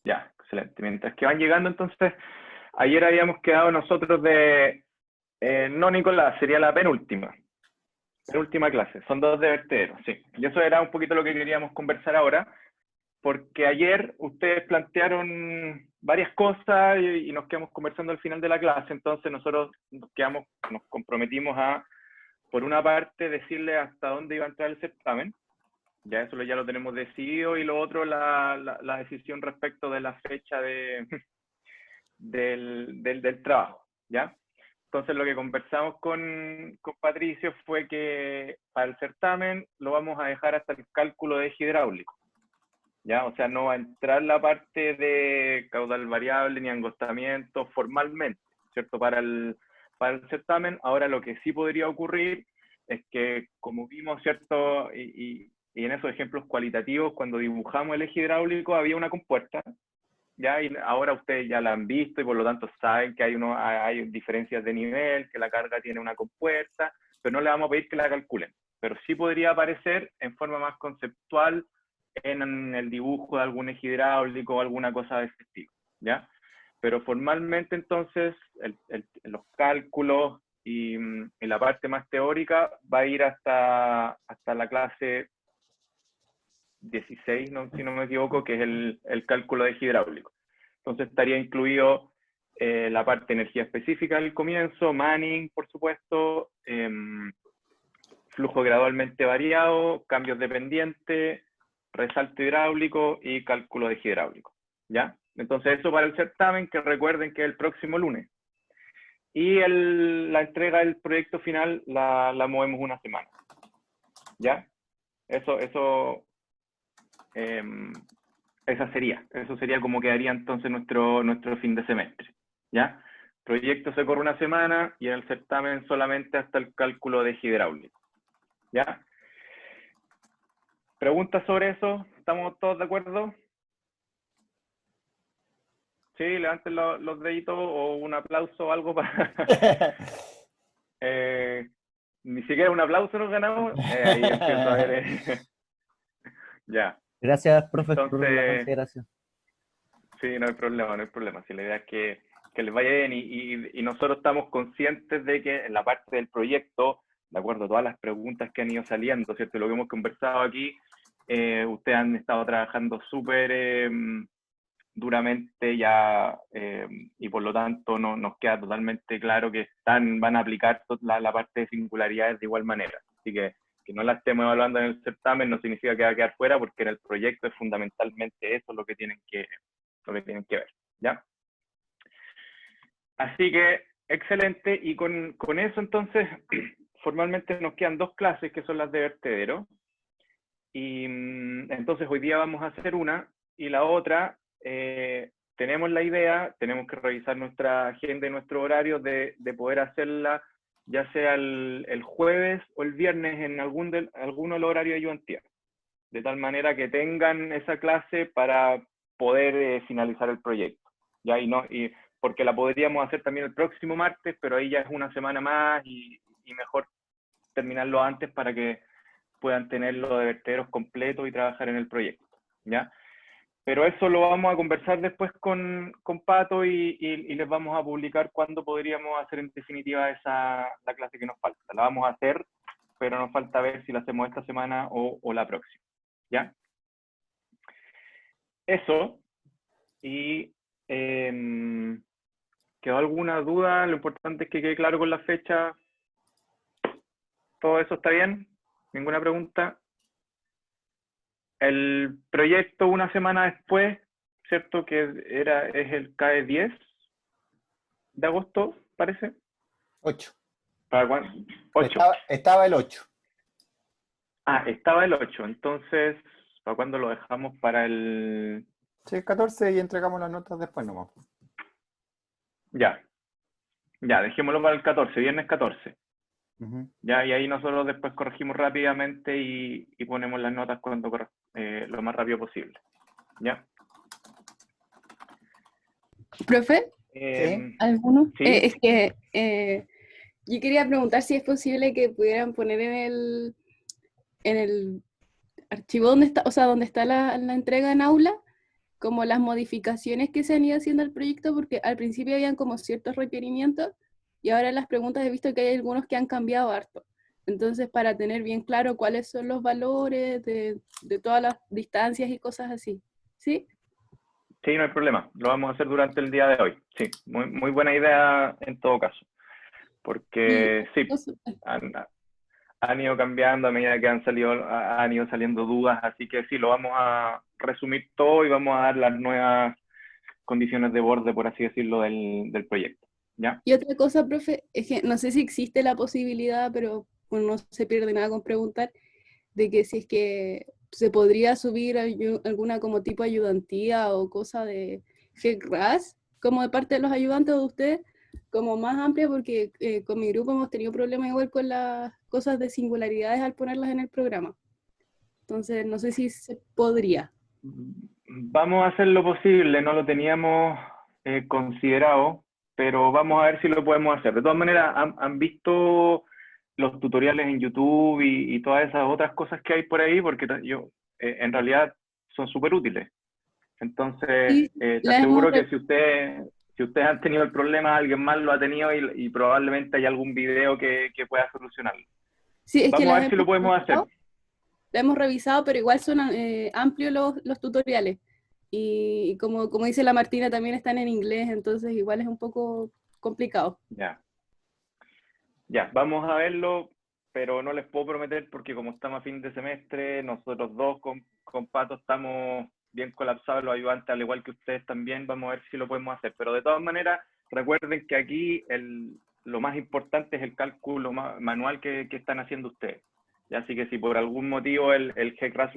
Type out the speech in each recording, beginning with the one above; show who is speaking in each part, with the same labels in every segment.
Speaker 1: Ya, excelente. Mientras que van llegando, entonces, ayer habíamos quedado nosotros de, no Nicolás, sería la penúltima clase. Son dos de vertederos, sí. Y eso era un poquito lo que queríamos conversar ahora, porque ayer ustedes plantearon varias cosas y nos quedamos conversando al final de la clase, entonces nosotros nos comprometimos a, por una parte, decirle hasta dónde iba a entrar el certamen. Ya eso ya lo tenemos decidido, y lo otro, la decisión respecto de la fecha del trabajo, ¿ya? Entonces lo que conversamos con Patricio fue que para el certamen lo vamos a dejar hasta el cálculo de eje hidráulico, ¿ya? O sea, no va a entrar la parte de caudal variable ni angostamiento formalmente, ¿cierto? Para el certamen. Ahora lo que sí podría ocurrir es que, como vimos, ¿cierto? Y en esos ejemplos cualitativos, cuando dibujamos el eje hidráulico había una compuerta, ¿ya? Y ahora ustedes ya la han visto y por lo tanto saben que hay diferencias de nivel, que la carga tiene una compuerta, pero no le vamos a pedir que la calculen. Pero sí podría aparecer en forma más conceptual en el dibujo de algún eje hidráulico o alguna cosa de ese estilo, ¿ya? Pero formalmente, entonces, los cálculos y la parte más teórica va a ir hasta la clase 16, ¿no? Si no me equivoco, que es el cálculo de eje hidráulico. Entonces estaría incluido la parte de energía específica al comienzo, Manning, por supuesto, flujo gradualmente variado, cambios de pendiente, resalto hidráulico y cálculo de eje hidráulico, ¿ya? Entonces eso para el certamen, que recuerden que es el próximo lunes. Y la entrega del proyecto final la movemos una semana, ¿ya? Eso eso sería como quedaría entonces nuestro fin de semestre, ¿ya? Proyecto se corre una semana y en el certamen solamente hasta el cálculo de eje hidráulico, ¿ya? ¿Preguntas sobre eso? ¿Estamos todos de acuerdo? Sí, levanten los deditos o un aplauso o algo para... Ni siquiera un aplauso nos ganamos. Ahí empiezo a ver. Ya.
Speaker 2: Gracias, profe, por la
Speaker 1: Entonces,
Speaker 2: consideración.
Speaker 1: sí, no hay problema, no hay problema. Si la idea es que les vaya bien y nosotros estamos conscientes de que en la parte del proyecto, de acuerdo a todas las preguntas que han ido saliendo, ¿cierto? Lo que hemos conversado aquí, ustedes han estado trabajando súper duramente ya y por lo tanto nos queda totalmente claro que van a aplicar la parte de singularidades de igual manera. Así que no la estemos evaluando en el certamen no significa que va a quedar fuera, porque en el proyecto es fundamentalmente eso lo que tienen que ver, ¿ya? Así que, excelente, y con eso entonces, formalmente nos quedan dos clases que son las de vertedero, y entonces hoy día vamos a hacer una, y la otra, tenemos la idea, tenemos que revisar nuestra agenda y nuestro horario de poder hacerla ya sea el jueves o el viernes en alguno de los horarios de ayudantía, de tal manera que tengan esa clase para poder finalizar el proyecto. ¿Ya? Y porque la podríamos hacer también el próximo martes, pero ahí ya es una semana más y mejor terminarlo antes para que puedan tenerlo de vertederos completos y trabajar en el proyecto, ¿ya? Pero eso lo vamos a conversar después con Pato y les vamos a publicar cuándo podríamos hacer en definitiva la clase que nos falta. La vamos a hacer, pero nos falta ver si la hacemos esta semana o la próxima, ¿ya? Eso, y ¿quedó alguna duda? Lo importante es que quede claro con la fecha. ¿Todo eso está bien? ¿Ninguna pregunta? El proyecto una semana después, ¿cierto? Que es el CAE 10 de agosto, parece.
Speaker 2: 8.
Speaker 1: ¿Para cuándo? 8.
Speaker 2: Estaba el 8.
Speaker 1: Ah, estaba el 8. Entonces, ¿para cuándo lo dejamos? Para el...
Speaker 2: Sí, 14 y entregamos las notas después nomás.
Speaker 1: Ya, dejémoslo para el 14, viernes 14. Ya, y ahí nosotros después corregimos rápidamente y ponemos las notas lo más rápido posible. ¿Ya?
Speaker 3: ¿Profe?
Speaker 2: ¿Sí?
Speaker 3: ¿Alguno?
Speaker 1: ¿Sí?
Speaker 3: Es que yo quería preguntar si es posible que pudieran poner en el archivo donde está, o sea, donde está la entrega en aula, como las modificaciones que se han ido haciendo al proyecto, porque al principio habían como ciertos requerimientos y ahora en las preguntas he visto que hay algunos que han cambiado harto. Entonces, para tener bien claro cuáles son los valores de todas las distancias y cosas así. ¿Sí?
Speaker 1: Sí, no hay problema. Lo vamos a hacer durante el día de hoy. Sí, muy buena idea en todo caso.
Speaker 3: Y
Speaker 1: Porque sí, han ido cambiando a medida que han ido saliendo dudas, así que sí, lo vamos a resumir todo y vamos a dar las nuevas condiciones de borde, por así decirlo, del proyecto. ¿Ya?
Speaker 3: y otra cosa, profe, es que no sé si existe la posibilidad, pero bueno, no se pierde nada con preguntar, de que si es que se podría subir alguna como tipo ayudantía o cosa de GECRAS, como de parte de los ayudantes o de ustedes, como más amplia, porque con mi grupo hemos tenido problemas igual con las cosas de singularidades al ponerlas en el programa. Entonces, no sé si se podría.
Speaker 1: Vamos a hacer lo posible, no lo teníamos considerado, pero vamos a ver si lo podemos hacer. De todas maneras, han visto los tutoriales en YouTube y todas esas otras cosas que hay por ahí, porque en realidad son súper útiles. Entonces,
Speaker 3: Sí,
Speaker 1: te
Speaker 3: la hemos
Speaker 1: aseguro que si ustedes han tenido el problema, alguien más lo ha tenido y probablemente hay algún video que pueda solucionarlo.
Speaker 3: sí, es que
Speaker 1: Vamos a
Speaker 3: las
Speaker 1: ver si
Speaker 3: hemos
Speaker 1: lo podemos hacer.
Speaker 3: revisado, la hemos revisado, pero igual son amplios los tutoriales. Y como dice la Martina, también están en inglés, entonces igual es un poco complicado.
Speaker 1: Ya. Ya, vamos a verlo, pero no les puedo prometer porque como estamos a fin de semestre, nosotros dos con Pato estamos bien colapsados, los ayudantes, al igual que ustedes también, vamos a ver si lo podemos hacer. Pero de todas maneras, recuerden que aquí lo más importante es el cálculo manual que están haciendo ustedes. ¿Ya? Así que si por algún motivo el GCRAS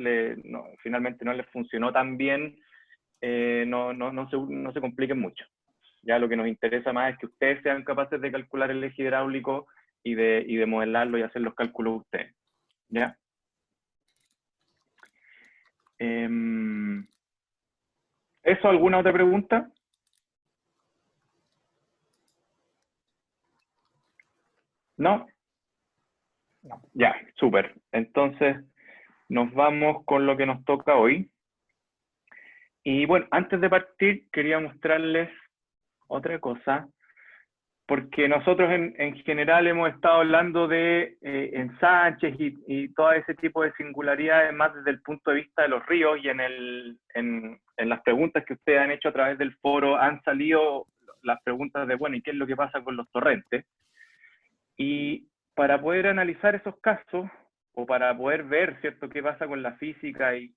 Speaker 1: finalmente no les funcionó tan bien, no se compliquen mucho. Ya lo que nos interesa más es que ustedes sean capaces de calcular el eje hidráulico y de modelarlo y hacer los cálculos ustedes. ¿Ya? ¿Eso? ¿Alguna otra pregunta? ¿No?
Speaker 2: No.
Speaker 1: Ya, súper. Entonces, nos vamos con lo que nos toca hoy. Y bueno, antes de partir, quería mostrarles otra cosa, porque nosotros en general hemos estado hablando de ensanches y todo ese tipo de singularidades más desde el punto de vista de los ríos, y en las preguntas que ustedes han hecho a través del foro han salido las preguntas de, bueno, ¿y qué es lo que pasa con los torrentes? Y para poder analizar esos casos, o para poder ver, ¿cierto?, qué pasa con la física y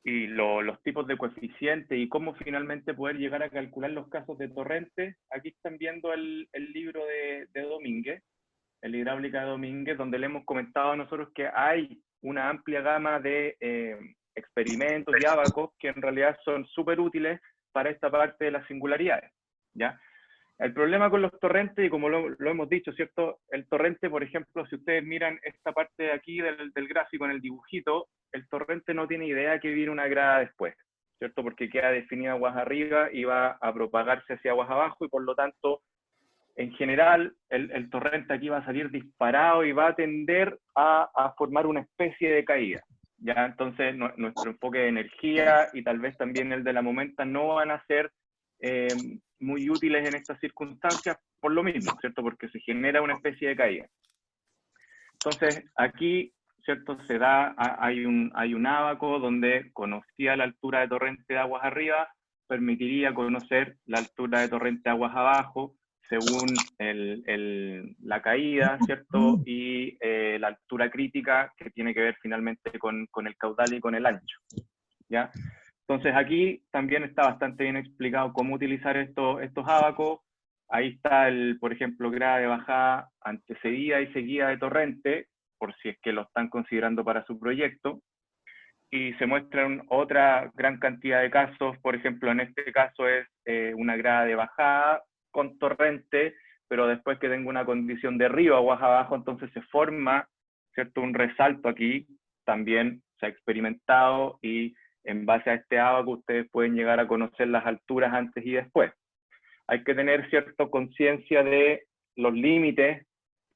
Speaker 1: los tipos de coeficientes y cómo finalmente poder llegar a calcular los casos de torrentes. Aquí están viendo el libro de Domínguez, el Hidráulica de Domínguez, donde le hemos comentado a nosotros que hay una amplia gama de experimentos y ábacos que en realidad son súper útiles para esta parte de las singularidades, ¿ya? El problema con los torrentes, y como lo hemos dicho, ¿cierto? El torrente, por ejemplo, si ustedes miran esta parte de aquí del gráfico en el dibujito, el torrente no tiene idea que viene una grada después, ¿cierto? Porque queda definida aguas arriba y va a propagarse hacia aguas abajo, y por lo tanto, en general, el torrente aquí va a salir disparado y va a tender a formar una especie de caída. ¿Ya? Entonces, nuestro enfoque de energía y tal vez también el de la momenta no van a ser muy útiles en estas circunstancias por lo mismo, ¿cierto? Porque se genera una especie de caída. Entonces, aquí, ¿cierto? Hay un ábaco donde conocía la altura de torrente de aguas arriba, permitiría conocer la altura de torrente de aguas abajo, según la caída, ¿cierto? Y la altura crítica, que tiene que ver finalmente con el caudal y con el ancho, ¿ya? Entonces aquí también está bastante bien explicado cómo utilizar estos ábacos. Ahí está, por ejemplo, grada de bajada antecedida y seguida de torrente, por si es que lo están considerando para su proyecto. Y se muestran otra gran cantidad de casos. Por ejemplo, en este caso es una grada de bajada con torrente, pero después que tengo una condición de río aguas abajo, entonces se forma, ¿cierto?, un resalto aquí. También se ha experimentado, y en base a este ábaco ustedes pueden llegar a conocer las alturas antes y después. Hay que tener cierta conciencia de los límites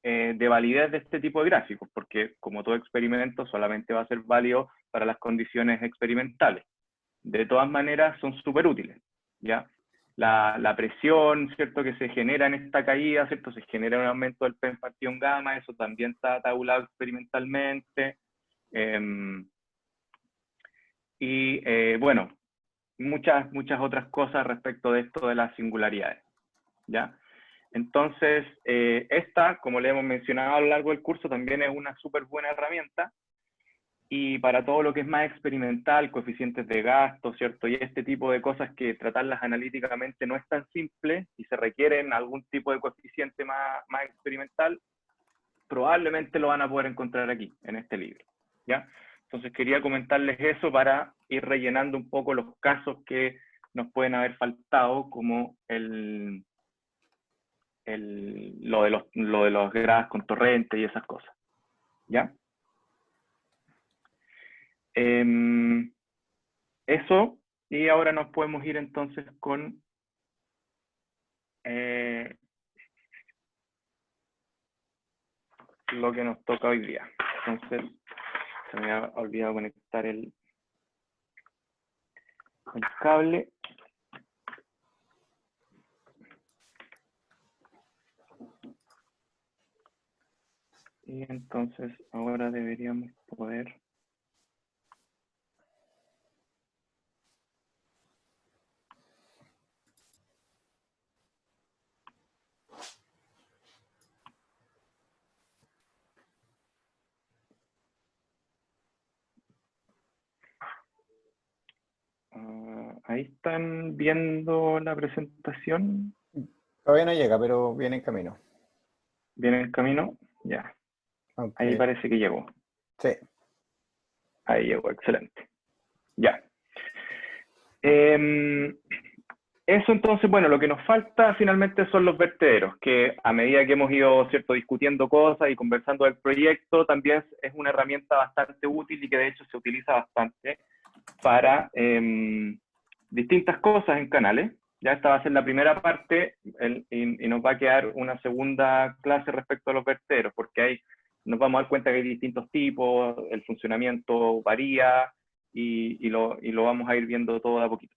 Speaker 1: de validez de este tipo de gráficos, porque como todo experimento solamente va a ser válido para las condiciones experimentales. De todas maneras son súper útiles, ¿ya? La presión, ¿cierto?, que se genera en esta caída, ¿cierto?, se genera un aumento del P en partición gamma, eso también está tabulado experimentalmente. Bueno, muchas otras cosas respecto de esto de las singularidades, ¿ya? Entonces, esta, como le hemos mencionado a lo largo del curso, también es una súper buena herramienta, y para todo lo que es más experimental, coeficientes de gasto, ¿cierto? Y este tipo de cosas que tratarlas analíticamente no es tan simple y se requieren algún tipo de coeficiente más experimental, probablemente lo van a poder encontrar aquí, en este libro, ¿ya? Entonces quería comentarles eso para ir rellenando un poco los casos que nos pueden haber faltado, como lo de los grados con torrente y esas cosas, ¿ya? Eso, y ahora nos podemos ir entonces con lo que nos toca hoy día. Entonces, se me ha olvidado conectar el cable. Y entonces ahora deberíamos poder... ahí están viendo la presentación.
Speaker 2: Todavía no llega, pero viene en camino.
Speaker 1: ¿Viene en camino? Ya.
Speaker 2: Okay.
Speaker 1: Ahí parece que llegó.
Speaker 2: Sí.
Speaker 1: Ahí llegó, excelente. Ya. Eso entonces, bueno, lo que nos falta finalmente son los vertederos, que a medida que hemos ido, ¿cierto?, discutiendo cosas y conversando del proyecto, también es una herramienta bastante útil y que de hecho se utiliza bastante para distintas cosas en canales. Ya esta va a ser la primera parte y nos va a quedar una segunda clase respecto a los vertederos, porque ahí nos vamos a dar cuenta que hay distintos tipos, el funcionamiento varía y lo vamos a ir viendo todo de a poquito.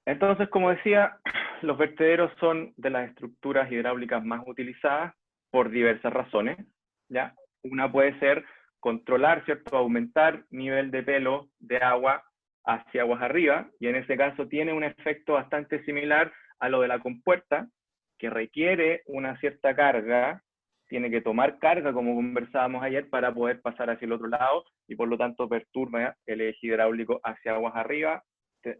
Speaker 1: Entonces, como decía, los vertederos son de las estructuras hidráulicas más utilizadas por diversas razones, ¿ya? Una puede ser controlar, ¿cierto?, aumentar nivel de pelo de agua hacia aguas arriba, y en ese caso tiene un efecto bastante similar a lo de la compuerta, que requiere una cierta carga, tiene que tomar carga, como conversábamos ayer, para poder pasar hacia el otro lado, y por lo tanto perturba el eje hidráulico hacia aguas arriba,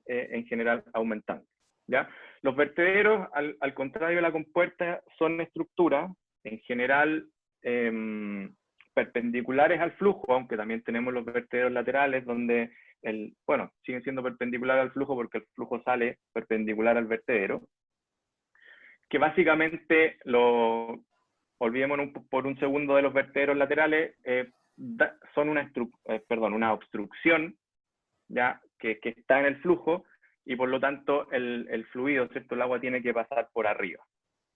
Speaker 1: en general aumentando, ¿ya? Los vertederos, al contrario de la compuerta, son estructuras, en general, perpendiculares al flujo, aunque también tenemos los vertederos laterales, donde, bueno, siguen siendo perpendiculares al flujo porque el flujo sale perpendicular al vertedero, que básicamente, olvidémonos por un segundo de los vertederos laterales, son una obstrucción, ¿ya?, que está en el flujo, y por lo tanto el fluido, ¿cierto?, el agua tiene que pasar por arriba.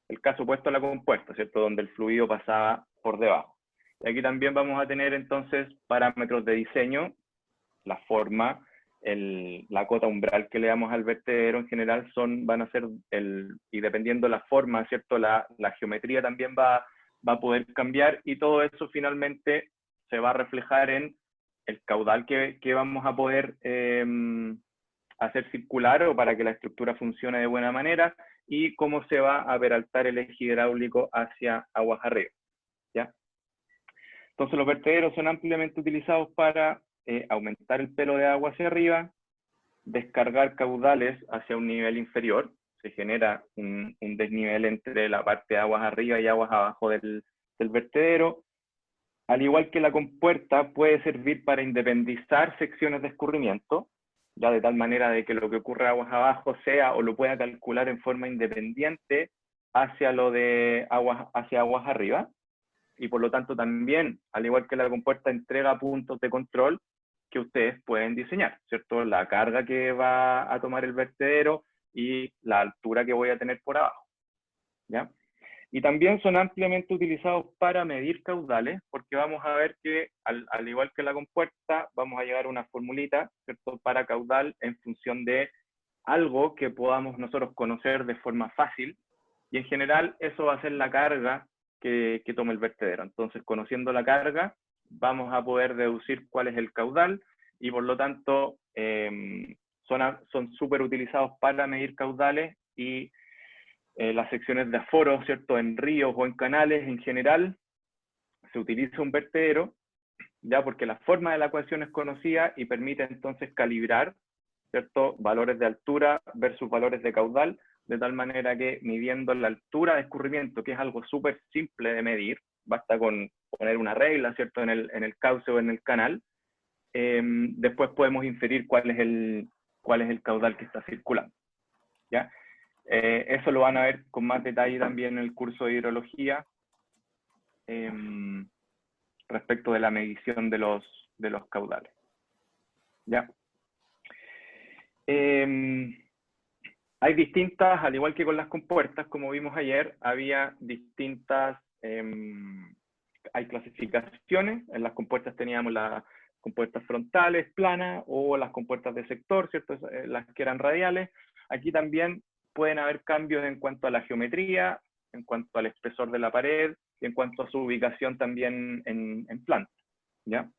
Speaker 1: El caso opuesto a la compuerta, ¿cierto?, donde el fluido pasaba por debajo. Y aquí también vamos a tener entonces parámetros de diseño, la forma, la cota umbral que le damos al vertedero en general van a ser, y dependiendo de la forma, ¿cierto?, la geometría también va a poder cambiar, y todo eso finalmente se va a reflejar en el caudal que vamos a poder hacer circular, o para que la estructura funcione de buena manera, y cómo se va a peraltar el eje hidráulico hacia aguas arriba, ¿ya? Entonces los vertederos son ampliamente utilizados para aumentar el pelo de agua hacia arriba, descargar caudales hacia un nivel inferior, se genera un desnivel entre la parte de aguas arriba y aguas abajo del vertedero. Al igual que la compuerta, puede servir para independizar secciones de escurrimiento, ya de tal manera de que lo que ocurre aguas abajo sea, o lo pueda calcular en forma independiente hacia hacia aguas arriba, y por lo tanto también, al igual que la compuerta, entrega puntos de control que ustedes pueden diseñar, ¿cierto? La carga que va a tomar el vertedero y la altura que voy a tener por abajo, ¿ya? Y también son ampliamente utilizados para medir caudales, porque vamos a ver que, al igual que la compuerta, vamos a llegar a una formulita, ¿cierto?, para caudal en función de algo que podamos nosotros conocer de forma fácil, y en general eso va a ser la carga que toma el vertedero. Entonces, conociendo la carga, vamos a poder deducir cuál es el caudal, y por lo tanto son súper utilizados para medir caudales, y las secciones de aforo, ¿cierto?, en ríos o en canales en general, se utiliza un vertedero, ya porque la forma de la ecuación es conocida y permite entonces calibrar, ¿cierto?, valores de altura versus valores de caudal, de tal manera que midiendo la altura de escurrimiento, que es algo súper simple de medir, basta con poner una regla, ¿cierto?, en el cauce o en el canal, después podemos inferir cuál es el caudal que está circulando, ¿ya? Eso lo van a ver con más detalle también en el curso de hidrología, respecto de la medición de los caudales, ¿ya? Hay distintas, al igual que con las compuertas, como vimos ayer, había distintas, hay clasificaciones. En las compuertas teníamos las compuertas frontales, planas, o las compuertas de sector, ¿cierto?, las que eran radiales. Aquí también pueden haber cambios en cuanto a la geometría, en cuanto al espesor de la pared, y en cuanto a su ubicación también en planta, ¿ya?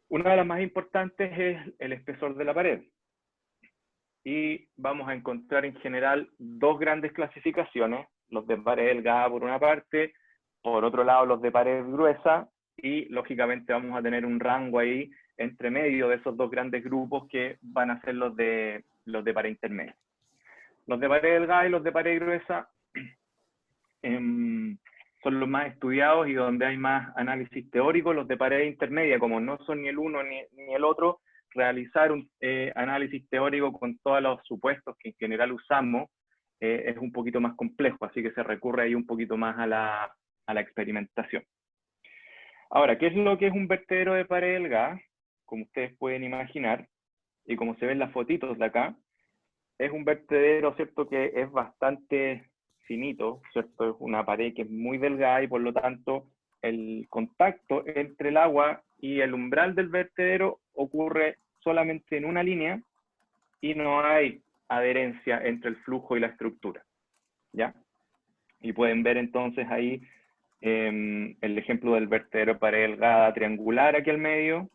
Speaker 1: Una de las más importantes es el espesor de la pared. Y vamos a encontrar en general dos grandes clasificaciones, los de pared delgada por una parte, por otro lado los de pared gruesa, y lógicamente vamos a tener un rango ahí entre medio de esos dos grandes grupos que van a ser los de pared intermedia. Los de pared delgada y los de pared gruesa son los más estudiados y donde hay más análisis teórico. Los de pared intermedia, como no son ni el uno ni el otro, realizar un análisis teórico con todos los supuestos que en general usamos es un poquito más complejo, así que se recurre ahí un poquito más a la experimentación. Ahora, ¿qué es lo que es un vertedero de pared delgada? Como ustedes pueden imaginar, y como se ven las fotitos de acá, es un vertedero, ¿cierto?, que es bastante finito, ¿cierto? Es una pared que es muy delgada y por lo tanto el contacto entre el agua y el umbral del vertedero ocurre solamente en una línea y no hay adherencia entre el flujo y la estructura, ¿ya? Y pueden ver entonces ahí el ejemplo del vertedero pared delgada triangular aquí al medio,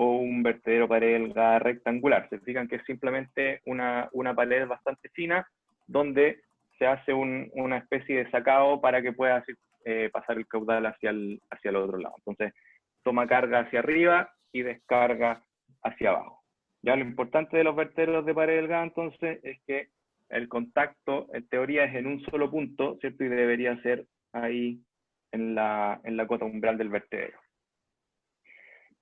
Speaker 1: o un vertedero pared delgada rectangular. Se fijan que es simplemente una pared bastante fina, donde se hace una especie de sacado para que pueda pasar el caudal hacia el otro lado. Entonces, toma carga hacia arriba y descarga hacia abajo. Ya lo importante de los vertederos de pared delgada, entonces, es que el contacto, en teoría, es en un solo punto, ¿cierto? Y debería ser ahí en la cota umbral del vertedero.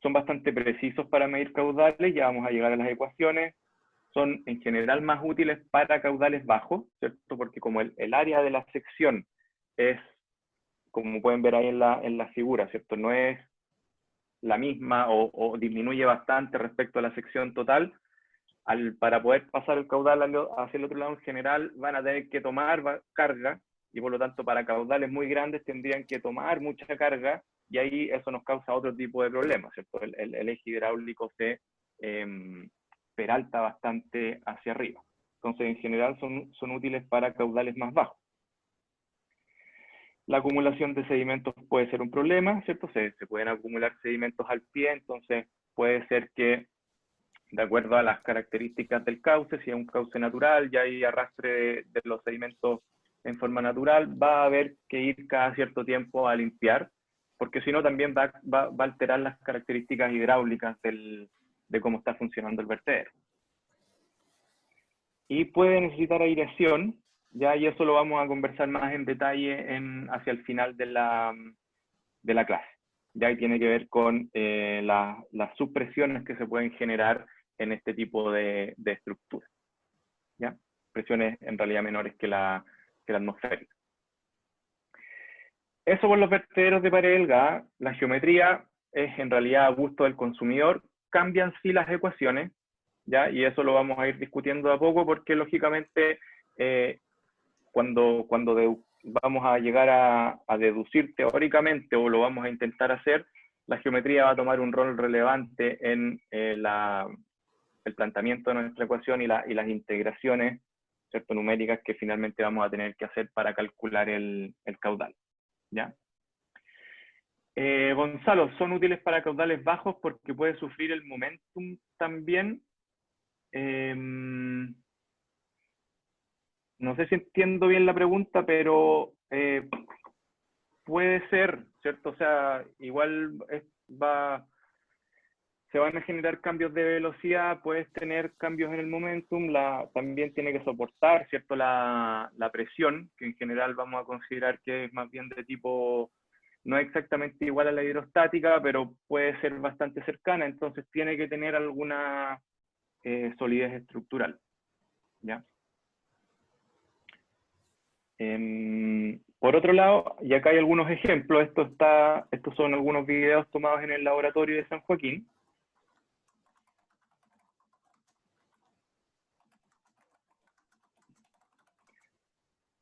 Speaker 1: Son bastante precisos para medir caudales, ya vamos a llegar a las ecuaciones. Son en general más útiles para caudales bajos, ¿cierto? Porque como el área de la sección es, como pueden ver ahí en la figura, ¿cierto?, no es la misma o disminuye bastante respecto a la sección total, para poder pasar el caudal hacia el otro lado en general van a tener que tomar carga, y por lo tanto para caudales muy grandes tendrían que tomar mucha carga, y ahí eso nos causa otro tipo de problemas, ¿cierto? El eje hidráulico se peralta bastante hacia arriba. Entonces, en general son útiles para caudales más bajos. La acumulación de sedimentos puede ser un problema, ¿cierto? Se pueden acumular sedimentos al pie, entonces puede ser que, de acuerdo a las características del cauce, si es un cauce natural, ya hay arrastre de los sedimentos en forma natural, va a haber que ir cada cierto tiempo a limpiar, porque si no también va a alterar las características hidráulicas de cómo está funcionando el vertedero. Y puede necesitar aireación, ya, y eso lo vamos a conversar más en detalle hacia el final de la clase. Ya, y tiene que ver con las subpresiones que se pueden generar en este tipo de estructura. ¿Ya? Presiones en realidad menores que la atmosférica. Eso por los vertederos de pared delgada. La geometría es en realidad a gusto del consumidor. Cambian sí las ecuaciones, ¿ya? Y eso lo vamos a ir discutiendo de a poco, porque lógicamente cuando vamos a llegar a deducir teóricamente, o lo vamos a intentar hacer, la geometría va a tomar un rol relevante en el planteamiento de nuestra ecuación y las integraciones, ¿cierto?, numéricas que finalmente vamos a tener que hacer para calcular el caudal, ¿ya? Gonzalo, son útiles para caudales bajos porque puede sufrir el momentum también. No sé si entiendo bien la pregunta, pero puede ser, ¿cierto? O sea, igual se van a generar cambios de velocidad, puedes tener cambios en el momentum, también tiene que soportar, ¿cierto?, la presión, que en general vamos a considerar que es más bien de tipo, no exactamente igual a la hidrostática, pero puede ser bastante cercana, entonces tiene que tener alguna solidez estructural, ¿ya? Por otro lado, y acá hay algunos ejemplos, estos son algunos videos tomados en el laboratorio de San Joaquín.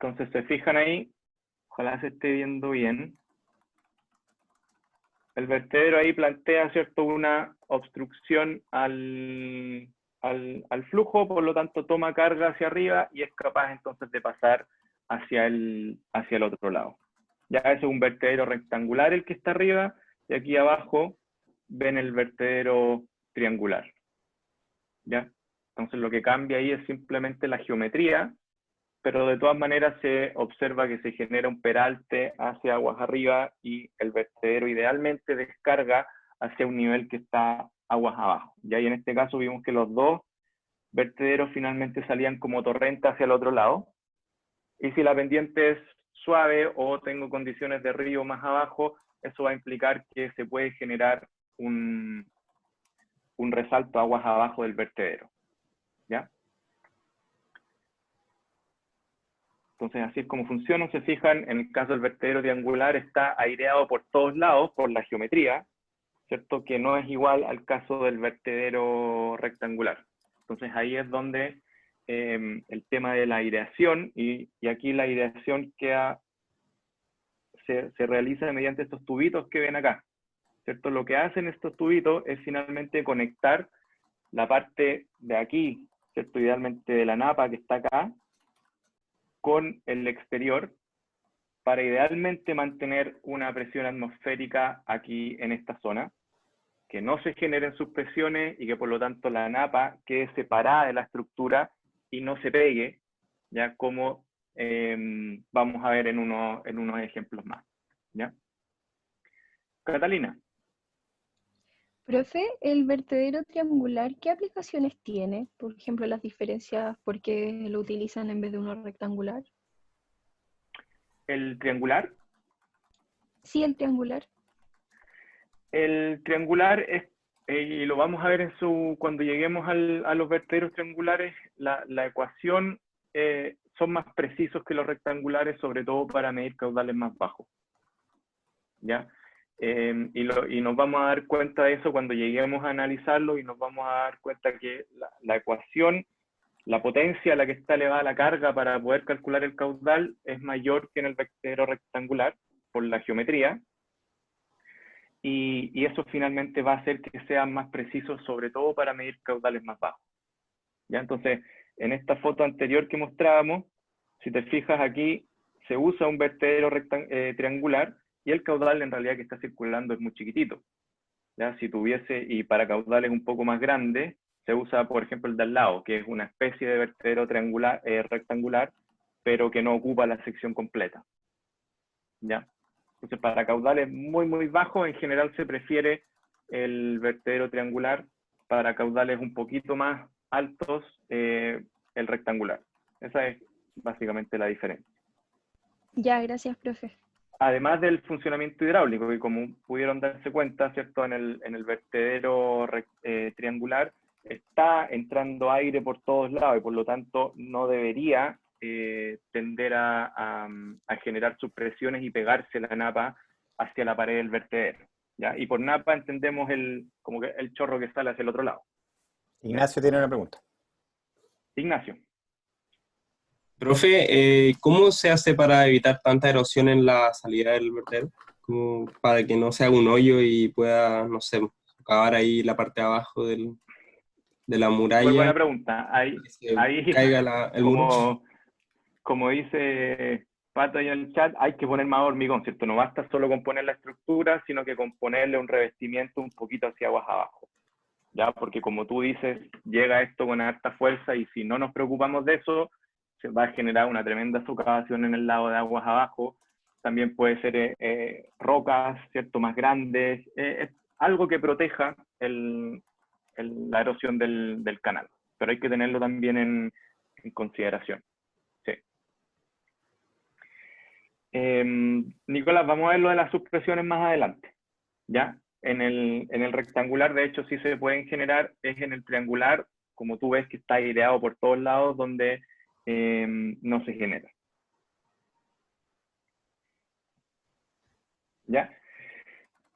Speaker 1: Entonces se fijan ahí, ojalá se esté viendo bien. El vertedero ahí plantea, ¿cierto?, una obstrucción al flujo, por lo tanto toma carga hacia arriba y es capaz entonces de pasar hacia el otro lado. Ya ese es un vertedero rectangular el que está arriba, y aquí abajo ven el vertedero triangular, ¿ya? Entonces lo que cambia ahí es simplemente la geometría, pero de todas maneras se observa que se genera un peralte hacia aguas arriba y el vertedero idealmente descarga hacia un nivel que está aguas abajo. Ya, y en este caso vimos que los dos vertederos finalmente salían como torrente hacia el otro lado, y si la pendiente es suave o tengo condiciones de río más abajo, eso va a implicar que se puede generar un resalto aguas abajo del vertedero, ¿ya? Entonces así es como funciona. Se fijan, en el caso del vertedero triangular está aireado por todos lados por la geometría, ¿cierto?, que no es igual al caso del vertedero rectangular. Entonces ahí es donde el tema de la aireación, y aquí la aireación se realiza mediante estos tubitos que ven acá, ¿cierto? Lo que hacen estos tubitos es finalmente conectar la parte de aquí, ¿cierto?, idealmente de la napa que está acá, con el exterior, para idealmente mantener una presión atmosférica aquí en esta zona, que no se generen subpresiones y que por lo tanto la napa quede separada de la estructura y no se pegue, ya como vamos a ver en unos ejemplos más, ¿ya? Catalina.
Speaker 4: Profe, el vertedero triangular, ¿qué aplicaciones tiene? Por ejemplo, las diferencias, ¿por qué lo utilizan en vez de uno rectangular?
Speaker 1: ¿El triangular?
Speaker 4: Sí, el triangular.
Speaker 1: El triangular es, y lo vamos a ver cuando lleguemos a los vertederos triangulares, la ecuación son más precisos que los rectangulares, sobre todo para medir caudales más bajos, ¿ya? Y nos vamos a dar cuenta de eso cuando lleguemos a analizarlo, y nos vamos a dar cuenta que la ecuación, la potencia a la que está elevada la carga para poder calcular el caudal es mayor que en el vertedero rectangular por la geometría, y eso finalmente va a hacer que sean más precisos, sobre todo para medir caudales más bajos, ¿ya? Entonces, en esta foto anterior que mostrábamos, si te fijas aquí, se usa un vertedero triangular, y el caudal en realidad que está circulando es muy chiquitito, ¿ya? Si tuviese, y para caudales un poco más grandes, se usa, por ejemplo, el de al lado, que es una especie de vertedero rectangular, pero que no ocupa la sección completa, ¿ya? Entonces, para caudales muy, muy bajos, en general se prefiere el vertedero triangular. Para caudales un poquito más altos, el rectangular. Esa es básicamente la diferencia.
Speaker 4: Ya, gracias, profe.
Speaker 1: Además del funcionamiento hidráulico, que como pudieron darse cuenta, ¿cierto?, en el vertedero triangular está entrando aire por todos lados, y por lo tanto no debería tender a generar subpresiones y pegarse la napa hacia la pared del vertedero, ¿ya? Y por napa entendemos como que el chorro que sale hacia el otro lado.
Speaker 2: Ignacio tiene una pregunta.
Speaker 1: Ignacio.
Speaker 5: Profe, ¿cómo se hace para evitar tanta erosión en la salida del vertedero? Como para que no se haga un hoyo y pueda, no sé, acabar ahí la parte de abajo de la
Speaker 1: Súper buena
Speaker 5: muralla,
Speaker 1: pregunta.
Speaker 5: que se
Speaker 1: Ahí
Speaker 5: caiga el muro.
Speaker 1: como, como dice Pato ahí en el chat, hay que poner más hormigón, ¿cierto? No basta solo con poner la estructura, sino que con ponerle un revestimiento un poquito hacia abajo, ¿ya? Porque como tú dices, llega esto con harta fuerza y si no nos preocupamos de eso, se va a generar una tremenda socavación en el lado de aguas abajo. También puede ser rocas, ¿cierto? Más grandes, algo que proteja la erosión del canal. Pero hay que tenerlo también en consideración. Sí. Nicolás, vamos a ver lo de las subpresiones más adelante. ¿Ya? En el rectangular, de hecho, sí se pueden generar, es en el triangular, como tú ves que está aireado por todos lados, donde no se genera. ¿Ya?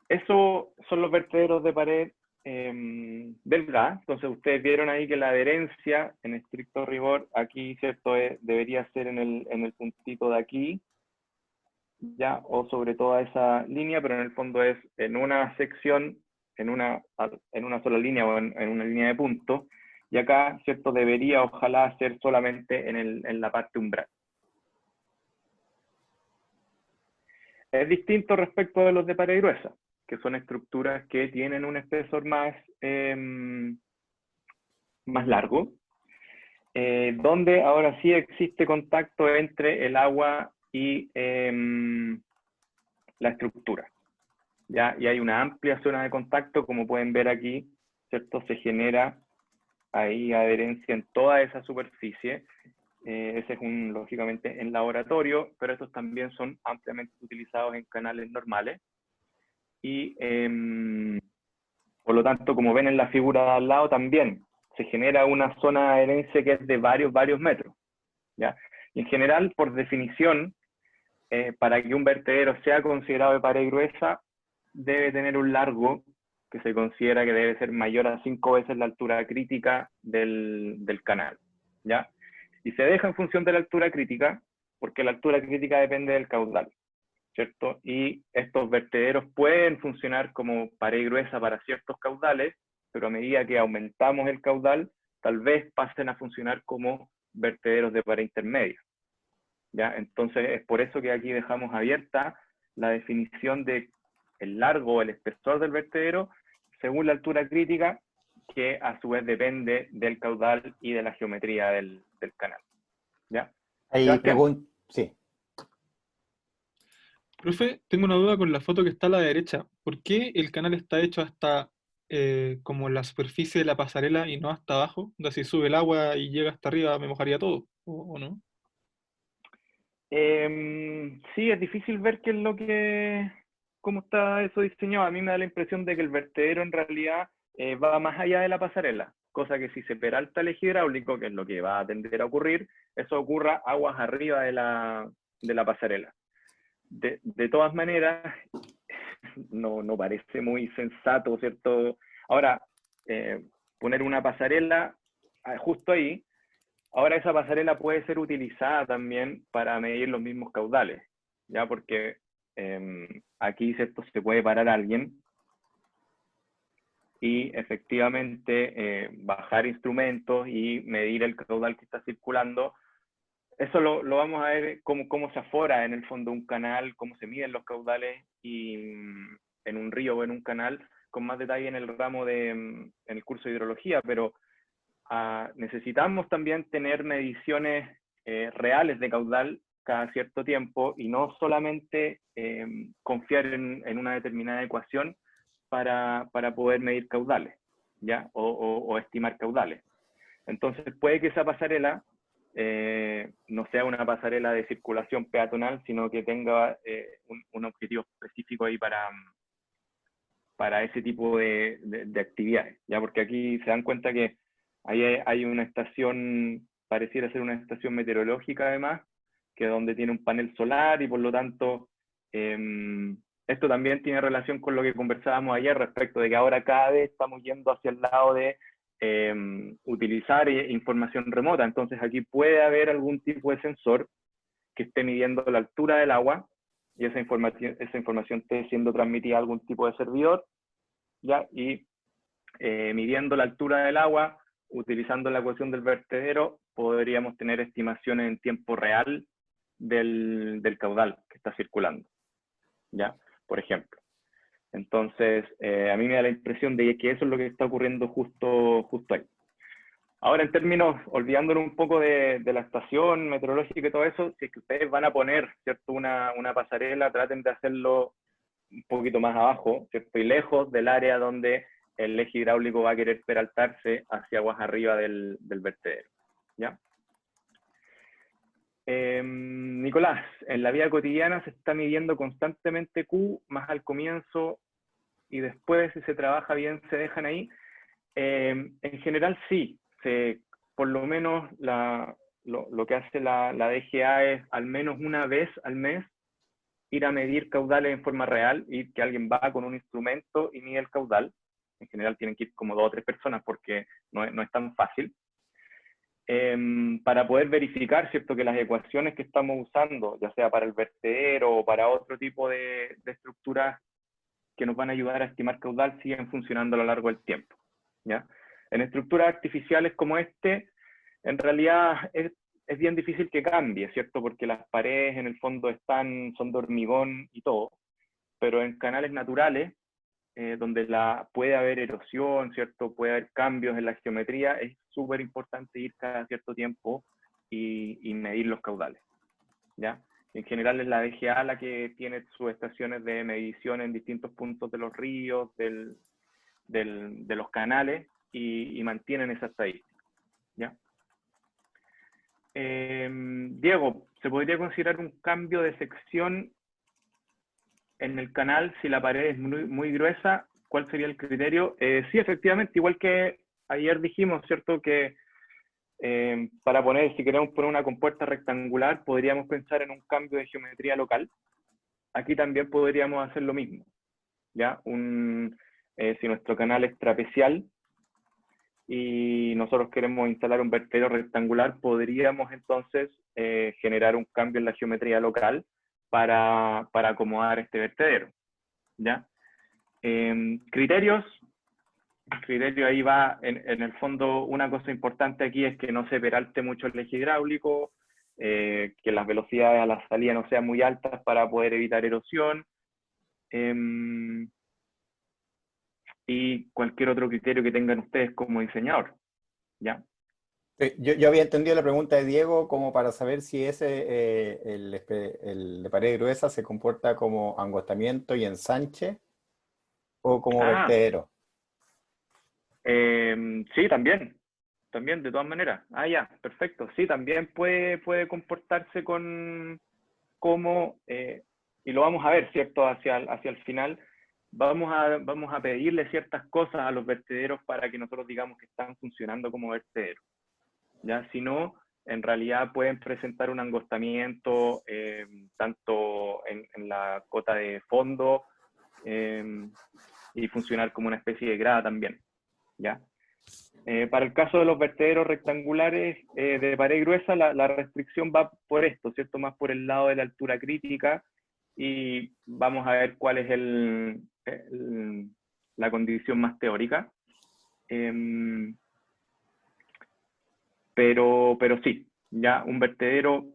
Speaker 1: Eso son los vertederos de pared delgada. Entonces, ustedes vieron ahí que la adherencia, en estricto rigor, aquí, ¿cierto? Debería ser en el puntito de aquí, ¿ya? O sobre toda esa línea, pero en el fondo es en una sección, en una sola línea o en una línea de puntos, y acá, ¿cierto? Debería, ojalá, ser solamente en la parte umbral. Es distinto respecto de los de pared gruesa, que son estructuras que tienen un espesor más largo, donde ahora sí existe contacto entre el agua y la estructura. ¿Ya? Y hay una amplia zona de contacto, como pueden ver aquí, ¿cierto? Se genera ahí adherencia en toda esa superficie. Ese es lógicamente, en laboratorio, pero estos también son ampliamente utilizados en canales normales. Y por lo tanto, como ven en la figura de al lado, también se genera una zona de adherencia que es de varios metros. ¿Ya? Y en general, por definición, para que un vertedero sea considerado de pared gruesa, debe tener un largo que se considera que debe ser mayor a 5 veces la altura crítica del canal. ¿Ya? Y se deja en función de la altura crítica, porque la altura crítica depende del caudal, ¿cierto? Y estos vertederos pueden funcionar como pared gruesa para ciertos caudales, pero a medida que aumentamos el caudal, tal vez pasen a funcionar como vertederos de pared intermedia. ¿Ya? Entonces es por eso que aquí dejamos abierta la definición de el largo o el espesor del vertedero según la altura crítica, que a su vez depende del caudal y de la geometría del canal. ¿Ya?
Speaker 2: Ahí
Speaker 1: Sebastián.
Speaker 2: sí.
Speaker 6: Profe, tengo una duda con la foto que está a la derecha. ¿Por qué el canal está hecho hasta como la superficie de la pasarela y no hasta abajo? O sea, si sube el agua y llega hasta arriba, me mojaría todo, ¿o no?
Speaker 1: Sí, es difícil ver qué es cómo está eso diseñado. A mí me da la impresión de que el vertedero en realidad va más allá de la pasarela, cosa que si se peralta el eje hidráulico, que es lo que va a tender a ocurrir, eso ocurra aguas arriba de la pasarela. De todas maneras, no parece muy sensato, ¿cierto? Ahora, poner una pasarela justo ahí. Ahora esa pasarela puede ser utilizada también para medir los mismos caudales, ¿ya? Porque aquí, ¿cierto? Se puede parar a alguien y efectivamente bajar instrumentos y medir el caudal que está circulando. Eso lo vamos a ver cómo se afora en el fondo un canal, cómo se miden los caudales y, en un río o en un canal, con más detalle en el ramo en el curso de hidrología, pero necesitamos también tener mediciones reales de caudal cada cierto tiempo y no solamente confiar en una determinada ecuación para poder medir caudales, ¿ya? O estimar caudales. Entonces puede que esa pasarela no sea una pasarela de circulación peatonal, sino que tenga un objetivo específico ahí para ese tipo de actividades, ¿ya? Porque aquí se dan cuenta que hay una estación, pareciera ser una estación meteorológica además, que es donde tiene un panel solar y por lo tanto esto también tiene relación con lo que conversábamos ayer respecto de que ahora cada vez estamos yendo hacia el lado de utilizar información remota. Entonces aquí puede haber algún tipo de sensor que esté midiendo la altura del agua y esa información esté siendo transmitida a algún tipo de servidor, ¿ya? Y midiendo la altura del agua, utilizando la ecuación del vertedero, podríamos tener estimaciones en tiempo real del caudal que está circulando, ¿ya? Por ejemplo. Entonces, a mí me da la impresión de que eso es lo que está ocurriendo justo ahí. Ahora, en términos, olvidándonos un poco de la estación meteorológica y todo eso, si es que ustedes van a poner, ¿cierto?, una pasarela, traten de hacerlo un poquito más abajo, ¿cierto?, y lejos del área donde el eje hidráulico va a querer peraltarse hacia aguas arriba del vertedero, ¿ya? Nicolás, en la vida cotidiana se está midiendo constantemente Q, más al comienzo y después, si se trabaja bien, se dejan ahí. En general sí, por lo menos lo que hace la DGA es al menos una vez al mes ir a medir caudales en forma real, y que alguien va con un instrumento y mide el caudal. En general tienen que ir como 2 o 3 personas porque no es tan fácil. Para poder verificar, ¿cierto?, que las ecuaciones que estamos usando, ya sea para el vertedero o para otro tipo de estructuras que nos van a ayudar a estimar caudal, siguen funcionando a lo largo del tiempo, ¿ya? En estructuras artificiales como en realidad es bien difícil que cambie, ¿cierto?, porque las paredes en el fondo son de hormigón y todo, pero en canales naturales, donde puede haber erosión, ¿cierto?, puede haber cambios en la geometría, es súper importante ir cada cierto tiempo y medir los caudales, ¿ya? En general es la DGA la que tiene sus estaciones de medición en distintos puntos de los ríos, de los canales, y mantienen esa estadística, ¿ya? Diego, ¿se podría considerar un cambio de sección en el canal si la pared es muy gruesa? ¿Cuál sería el criterio? Sí, efectivamente, igual que ayer dijimos, ¿cierto?, que si queremos poner una compuerta rectangular, podríamos pensar en un cambio de geometría local. Aquí también podríamos hacer lo mismo, ¿ya? Si nuestro canal es trapecial y nosotros queremos instalar un vertedero rectangular, podríamos entonces generar un cambio en la geometría local para acomodar este vertedero, ¿ya? Criterios ahí va, en el fondo, una cosa importante aquí es que no se peralte mucho el eje hidráulico, que las velocidades a la salida no sean muy altas para poder evitar erosión, y cualquier otro criterio que tengan ustedes como diseñador, ¿ya?
Speaker 2: Yo había entendido la pregunta de Diego como para saber si el de pared gruesa se comporta como angostamiento y ensanche o como vertedero.
Speaker 1: Sí, también, de todas maneras. Ya, perfecto. Sí, también puede comportarse como, y lo vamos a ver, ¿cierto?, hacia el final, vamos a pedirle ciertas cosas a los vertederos para que nosotros digamos que están funcionando como vertederos, ¿ya? Si no, en realidad pueden presentar un angostamiento, tanto en la cota de fondo, y funcionar como una especie de grada también, ¿ya? Para el caso de los vertederos rectangulares de pared gruesa, la restricción va por esto, ¿cierto?, más por el lado de la altura crítica, y vamos a ver cuál es la condición más teórica. Pero sí, ya un vertedero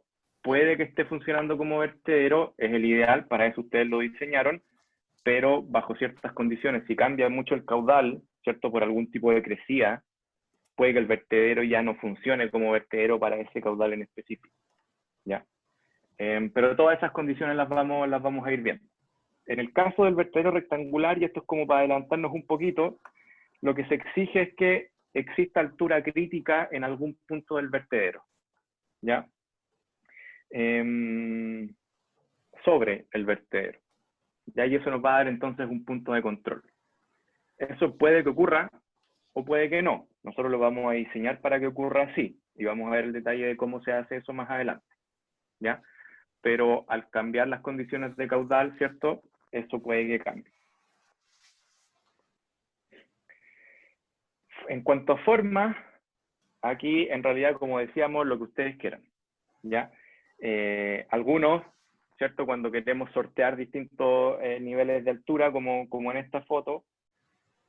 Speaker 1: puede que esté funcionando como vertedero, es el ideal, para eso ustedes lo diseñaron, pero bajo ciertas condiciones. Si cambia mucho el caudal, ¿cierto?, por algún tipo de crecida, puede que el vertedero ya no funcione como vertedero para ese caudal en específico, ¿ya? Pero todas esas condiciones las vamos a ir viendo. En el caso del vertedero rectangular, y esto es como para adelantarnos un poquito, lo que se exige es que exista altura crítica en algún punto del vertedero, ¿ya? Sobre el vertedero. ¿Ya? Y eso nos va a dar entonces un punto de control. Eso puede que ocurra o puede que no. Nosotros lo vamos a diseñar para que ocurra así, y vamos a ver el detalle de cómo se hace eso más adelante, ¿ya? Pero al cambiar las condiciones de caudal, ¿cierto?, eso puede que cambie. En cuanto a forma, aquí en realidad, como decíamos, lo que ustedes quieran, ¿ya? Algunos, ¿cierto? Cuando queremos sortear distintos niveles de altura, como en esta foto,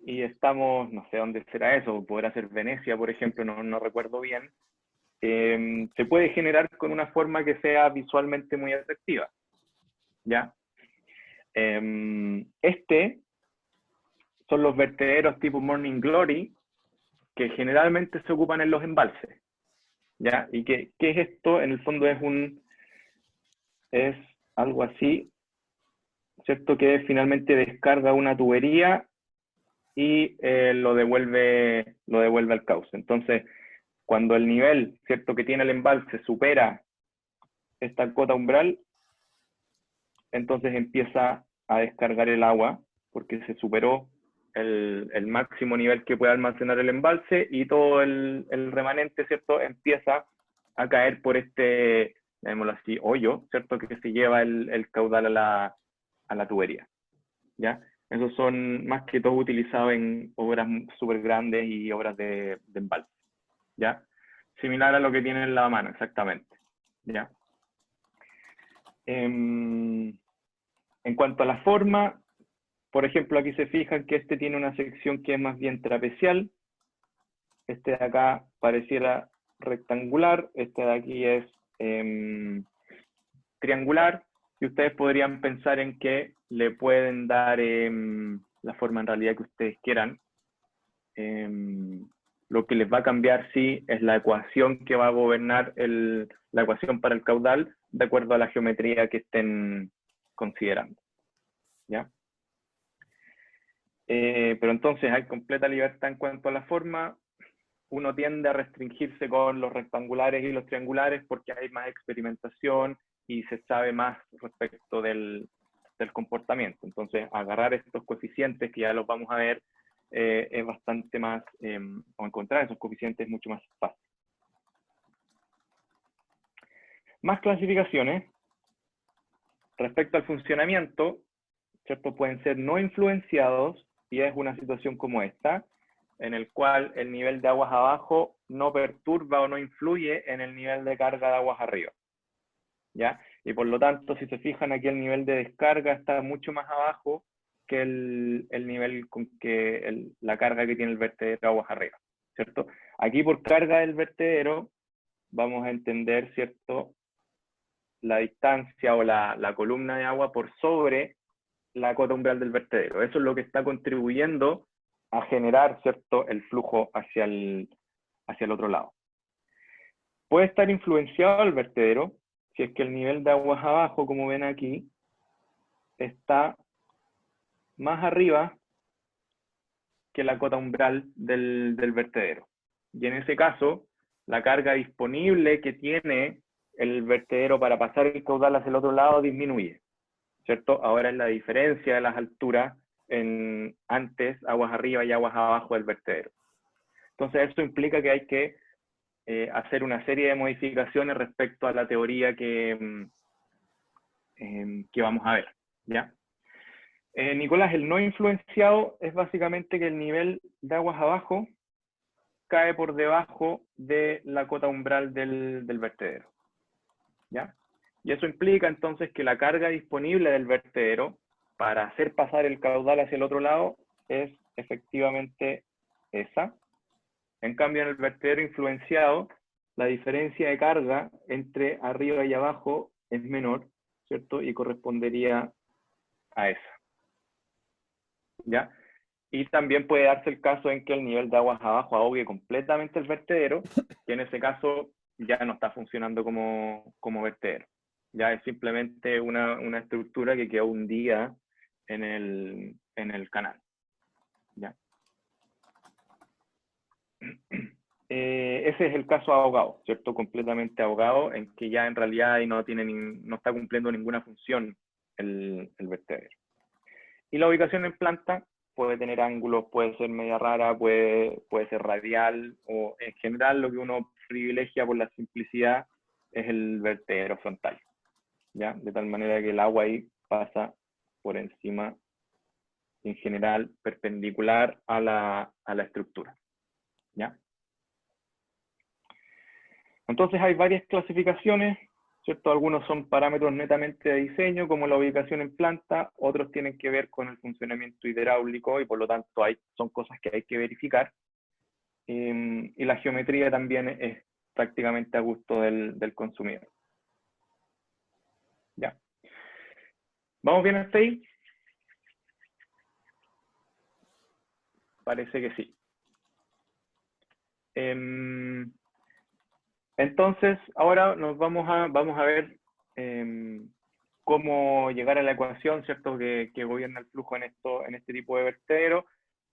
Speaker 1: y estamos, no sé dónde será eso, podrá ser Venecia, por ejemplo, no recuerdo bien, se puede generar con una forma que sea visualmente muy atractiva, ¿ya? Son los vertederos tipo Morning Glory, que generalmente se ocupan en los embalses, ¿ya? ¿Y qué es esto? En el fondo es algo así, ¿cierto? Que finalmente descarga una tubería y lo devuelve al cauce. Entonces, cuando el nivel, ¿cierto?, que tiene el embalse supera esta cota umbral, entonces empieza a descargar el agua, porque se superó el máximo nivel que puede almacenar el embalse, y todo el remanente, ¿cierto?, empieza a caer por este, llamémoslo así, hoyo, ¿cierto?, que se lleva el caudal a la tubería, ¿ya? Esos son más que todo utilizados en obras súper grandes y obras de embalse, ¿ya? Similar a lo que tiene en la mano, exactamente, ¿ya? En cuanto a la forma, por ejemplo, aquí se fijan que este tiene una sección que es más bien trapecial, este de acá pareciera rectangular, este de aquí es triangular, y ustedes podrían pensar en que le pueden dar la forma en realidad que ustedes quieran. Lo que les va a cambiar, sí, es la ecuación que va a gobernar la ecuación para el caudal, de acuerdo a la geometría que estén considerando, ¿ya? Pero entonces hay completa libertad en cuanto a la forma. Uno tiende a restringirse con los rectangulares y los triangulares porque hay más experimentación y se sabe más respecto del comportamiento. Entonces, agarrar estos coeficientes, que ya los vamos a ver, es bastante más, o encontrar esos coeficientes es mucho más fácil. Más clasificaciones. Respecto al funcionamiento, ¿cierto?, pueden ser no influenciados, y es una situación como esta, en el cual el nivel de aguas abajo no perturba o no influye en el nivel de carga de aguas arriba, ¿ya? Y por lo tanto, si se fijan aquí, el nivel de descarga está mucho más abajo que el nivel con que la carga que tiene el vertedero de aguas arriba, ¿cierto? Aquí, por carga del vertedero, vamos a entender, ¿cierto?, la distancia o la columna de agua por sobre la cota umbral del vertedero. Eso es lo que está contribuyendo a generar, ¿cierto?, el flujo hacia el otro lado. Puede estar influenciado el vertedero si es que el nivel de aguas abajo, como ven aquí, está más arriba que la cota umbral del vertedero. Y en ese caso, la carga disponible que tiene el vertedero para pasar el caudal hacia el otro lado disminuye, ¿cierto? Ahora es la diferencia de las alturas en antes, aguas arriba y aguas abajo del vertedero. Entonces, eso implica que hay que hacer una serie de modificaciones respecto a la teoría que vamos a ver, ¿ya? Nicolás, el no influenciado es básicamente que el nivel de aguas abajo cae por debajo de la cota umbral del vertedero, ¿ya? Y eso implica entonces que la carga disponible del vertedero para hacer pasar el caudal hacia el otro lado es efectivamente esa. En cambio, en el vertedero influenciado, la diferencia de carga entre arriba y abajo es menor, ¿cierto? Y correspondería a esa, ¿ya? Y también puede darse el caso en que el nivel de aguas abajo ahogue completamente el vertedero, que en ese caso ya no está funcionando como vertedero. Ya es simplemente una estructura que quedó hundida en el canal, ¿ya? Ese es el caso ahogado, ¿cierto? Completamente ahogado, en que ya en realidad no está cumpliendo ninguna función el vertedero. Y la ubicación en planta puede tener ángulos, puede ser media rara, puede ser radial, o en general lo que uno privilegia por la simplicidad es el vertedero frontal, ¿ya? De tal manera que el agua ahí pasa por encima, en general, perpendicular a la estructura, ¿ya? Entonces hay varias clasificaciones, ¿cierto? Algunos son parámetros netamente de diseño, como la ubicación en planta, otros tienen que ver con el funcionamiento hidráulico y por lo tanto son cosas que hay que verificar. Y la geometría también es prácticamente a gusto del consumidor. ¿Ya? ¿Vamos bien hasta ahí? Parece que sí. Entonces, ahora vamos a ver cómo llegar a la ecuación, ¿cierto?, que gobierna el flujo en este tipo de vertedero.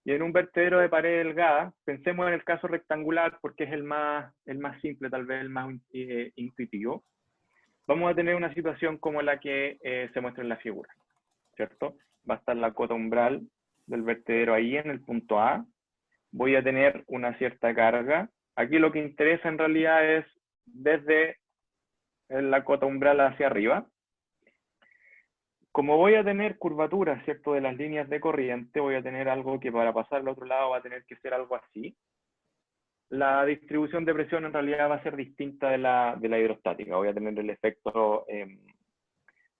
Speaker 1: Y en un vertedero de pared delgada, pensemos en el caso rectangular porque es el más simple, tal vez el más intuitivo. Vamos a tener una situación como la que se muestra en la figura, ¿cierto? Va a estar la cota umbral del vertedero ahí en el punto A. Voy a tener una cierta carga. Aquí lo que interesa en realidad es desde la cota umbral hacia arriba. Como voy a tener curvaturas, ¿cierto?, de las líneas de corriente, voy a tener algo que para pasar al otro lado va a tener que ser algo así. La distribución de presión en realidad va a ser distinta de la hidrostática. Voy a tener el efecto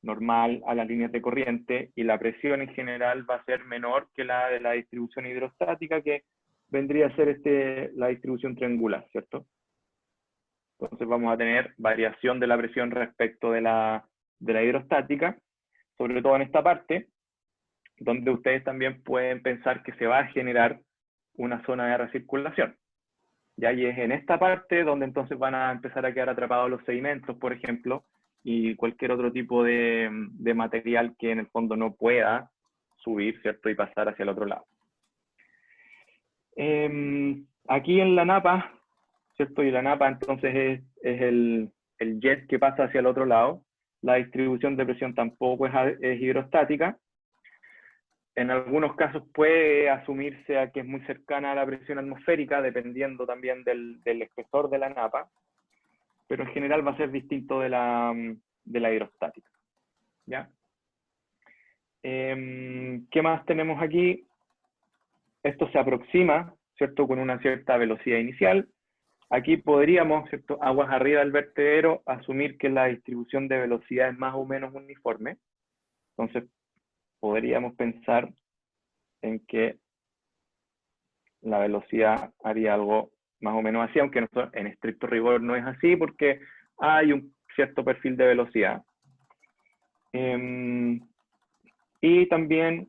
Speaker 1: normal a las líneas de corriente y la presión en general va a ser menor que la de la distribución hidrostática, que vendría a ser la distribución triangular, ¿cierto? Entonces vamos a tener variación de la presión respecto de la hidrostática, sobre todo en esta parte, donde ustedes también pueden pensar que se va a generar una zona de recirculación. Y ahí es en esta parte donde entonces van a empezar a quedar atrapados los sedimentos, por ejemplo, y cualquier otro tipo de material que en el fondo no pueda subir, ¿cierto?, y pasar hacia el otro lado. Aquí en la napa, ¿cierto? Y la napa entonces es el jet que pasa hacia el otro lado. La distribución de presión tampoco es hidrostática. En algunos casos puede asumirse a que es muy cercana a la presión atmosférica, dependiendo también del espesor de la napa, pero en general va a ser distinto de la hidrostática. ¿Ya? ¿Qué más tenemos aquí? Esto se aproxima, ¿cierto?, con una cierta velocidad inicial. Aquí podríamos, ¿cierto?, aguas arriba del vertedero, asumir que la distribución de velocidad es más o menos uniforme. Entonces, podríamos pensar en que la velocidad haría algo más o menos así, aunque en estricto rigor no es así, porque hay un cierto perfil de velocidad. Y también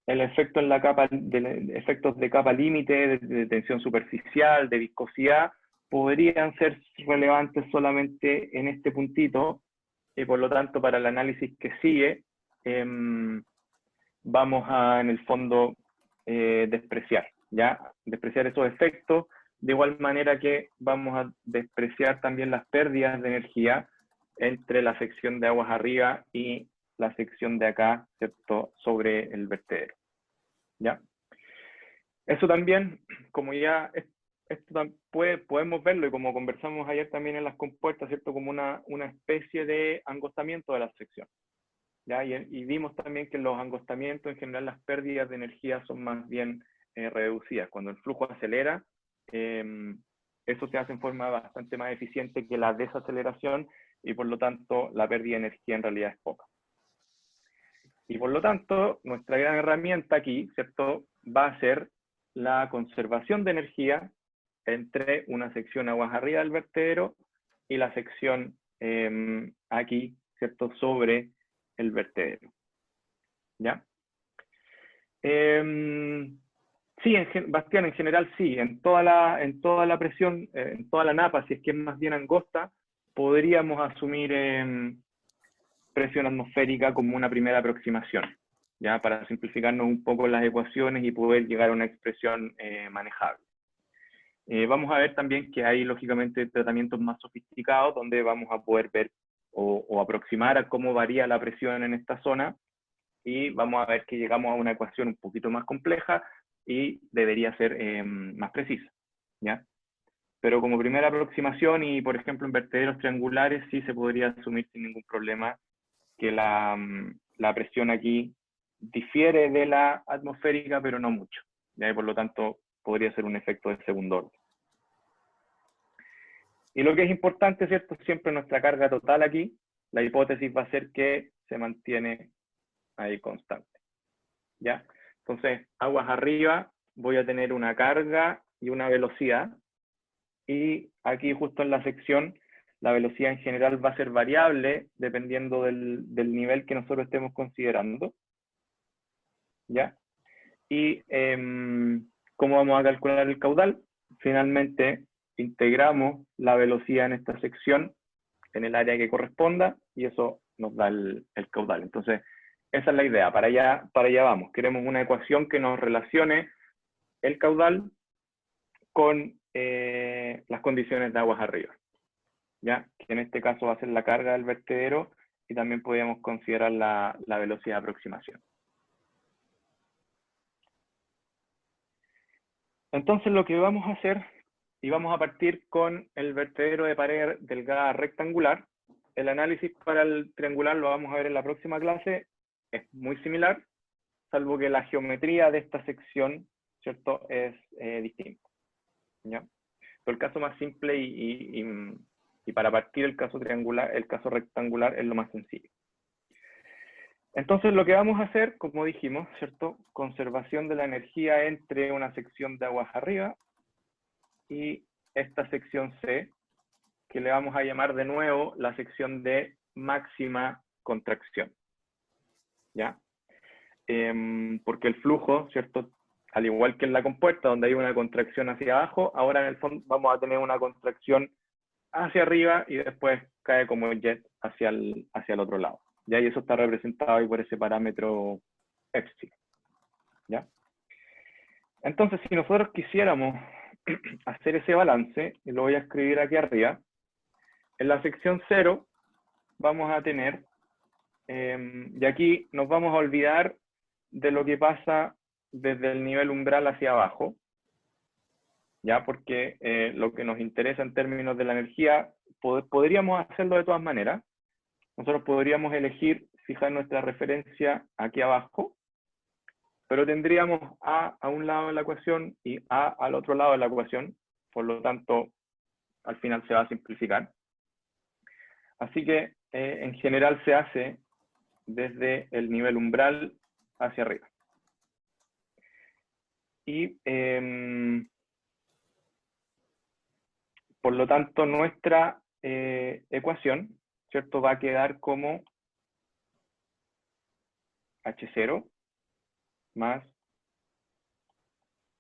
Speaker 1: el efecto en la capa, efectos de capa límite, de tensión superficial, de viscosidad, podrían ser relevantes solamente en este puntito, y por lo tanto para el análisis que sigue, vamos a, en el fondo, despreciar esos efectos, de igual manera que vamos a despreciar también las pérdidas de energía entre la sección de aguas arriba y la sección de acá, ¿cierto?, sobre el vertedero. ¿Ya? Eso también, como ya podemos verlo, y como conversamos ayer también en las compuertas, ¿cierto?, como una especie de angostamiento de la sección. ¿Ya? Y vimos también que en los angostamientos, en general, las pérdidas de energía son más bien reducidas. Cuando el flujo acelera, eso se hace en forma bastante más eficiente que la desaceleración, y por lo tanto la pérdida de energía en realidad es poca. Y por lo tanto, nuestra gran herramienta aquí, ¿cierto?, va a ser la conservación de energía entre una sección aguas arriba del vertedero y la sección aquí, ¿cierto?, sobre el vertedero. ¿Ya? Sí, Bastián, en general sí, en toda la presión, en toda la napa, si es que es más bien angosta, podríamos asumir presión atmosférica como una primera aproximación, ya, para simplificarnos un poco las ecuaciones y poder llegar a una expresión manejable. Vamos a ver también que hay, lógicamente, tratamientos más sofisticados donde vamos a poder ver o aproximar a cómo varía la presión en esta zona, y vamos a ver que llegamos a una ecuación un poquito más compleja y debería ser más precisa, ¿ya? Pero como primera aproximación, y por ejemplo en vertederos triangulares, sí se podría asumir sin ningún problema que la presión aquí difiere de la atmosférica, pero no mucho, ¿ya? Y por lo tanto podría ser un efecto de segundo orden. Y lo que es importante, ¿cierto? Siempre nuestra carga total aquí, la hipótesis va a ser que se mantiene ahí constante. ¿Ya? Entonces, aguas arriba, voy a tener una carga y una velocidad. Y aquí justo en la sección, la velocidad en general va a ser variable dependiendo del nivel que nosotros estemos considerando. ¿Ya? Y ¿cómo vamos a calcular el caudal? Finalmente, integramos la velocidad en esta sección en el área que corresponda y eso nos da el caudal. Entonces, esa es la idea, para allá vamos. Queremos una ecuación que nos relacione el caudal con las condiciones de aguas arriba. ¿Ya? Que en este caso va a ser la carga del vertedero y también podríamos considerar la velocidad de aproximación. Entonces lo que vamos a hacer, y vamos a partir con el vertedero de pared delgada rectangular. El análisis para el triangular lo vamos a ver en la próxima clase. Es muy similar, salvo que la geometría de esta sección, ¿cierto?, es distinta. ¿Ya? Pero el caso más simple y para partir el caso triangular, el caso rectangular es lo más sencillo. Entonces lo que vamos a hacer, como dijimos, ¿cierto?, conservación de la energía entre una sección de aguas arriba y esta sección C, que le vamos a llamar de nuevo la sección de máxima contracción. ¿Ya? Porque el flujo, ¿cierto?, al igual que en la compuerta, donde hay una contracción hacia abajo, ahora en el fondo vamos a tener una contracción hacia arriba y después cae como jet hacia el otro lado. ¿Ya? Y eso está representado ahí por ese parámetro epsilon. ¿Ya? Entonces, si nosotros quisiéramos hacer ese balance, y lo voy a escribir aquí arriba, en la sección 0 vamos a tener, y aquí nos vamos a olvidar de lo que pasa desde el nivel umbral hacia abajo, ya, porque lo que nos interesa en términos de la energía, podríamos hacerlo de todas maneras. Nosotros podríamos elegir fijar nuestra referencia aquí abajo, pero tendríamos A a un lado de la ecuación y A al otro lado de la ecuación, por lo tanto, al final se va a simplificar. Así que, en general, se hace desde el nivel umbral hacia arriba. Y, por lo tanto, nuestra ecuación, ¿cierto?, va a quedar como H0 más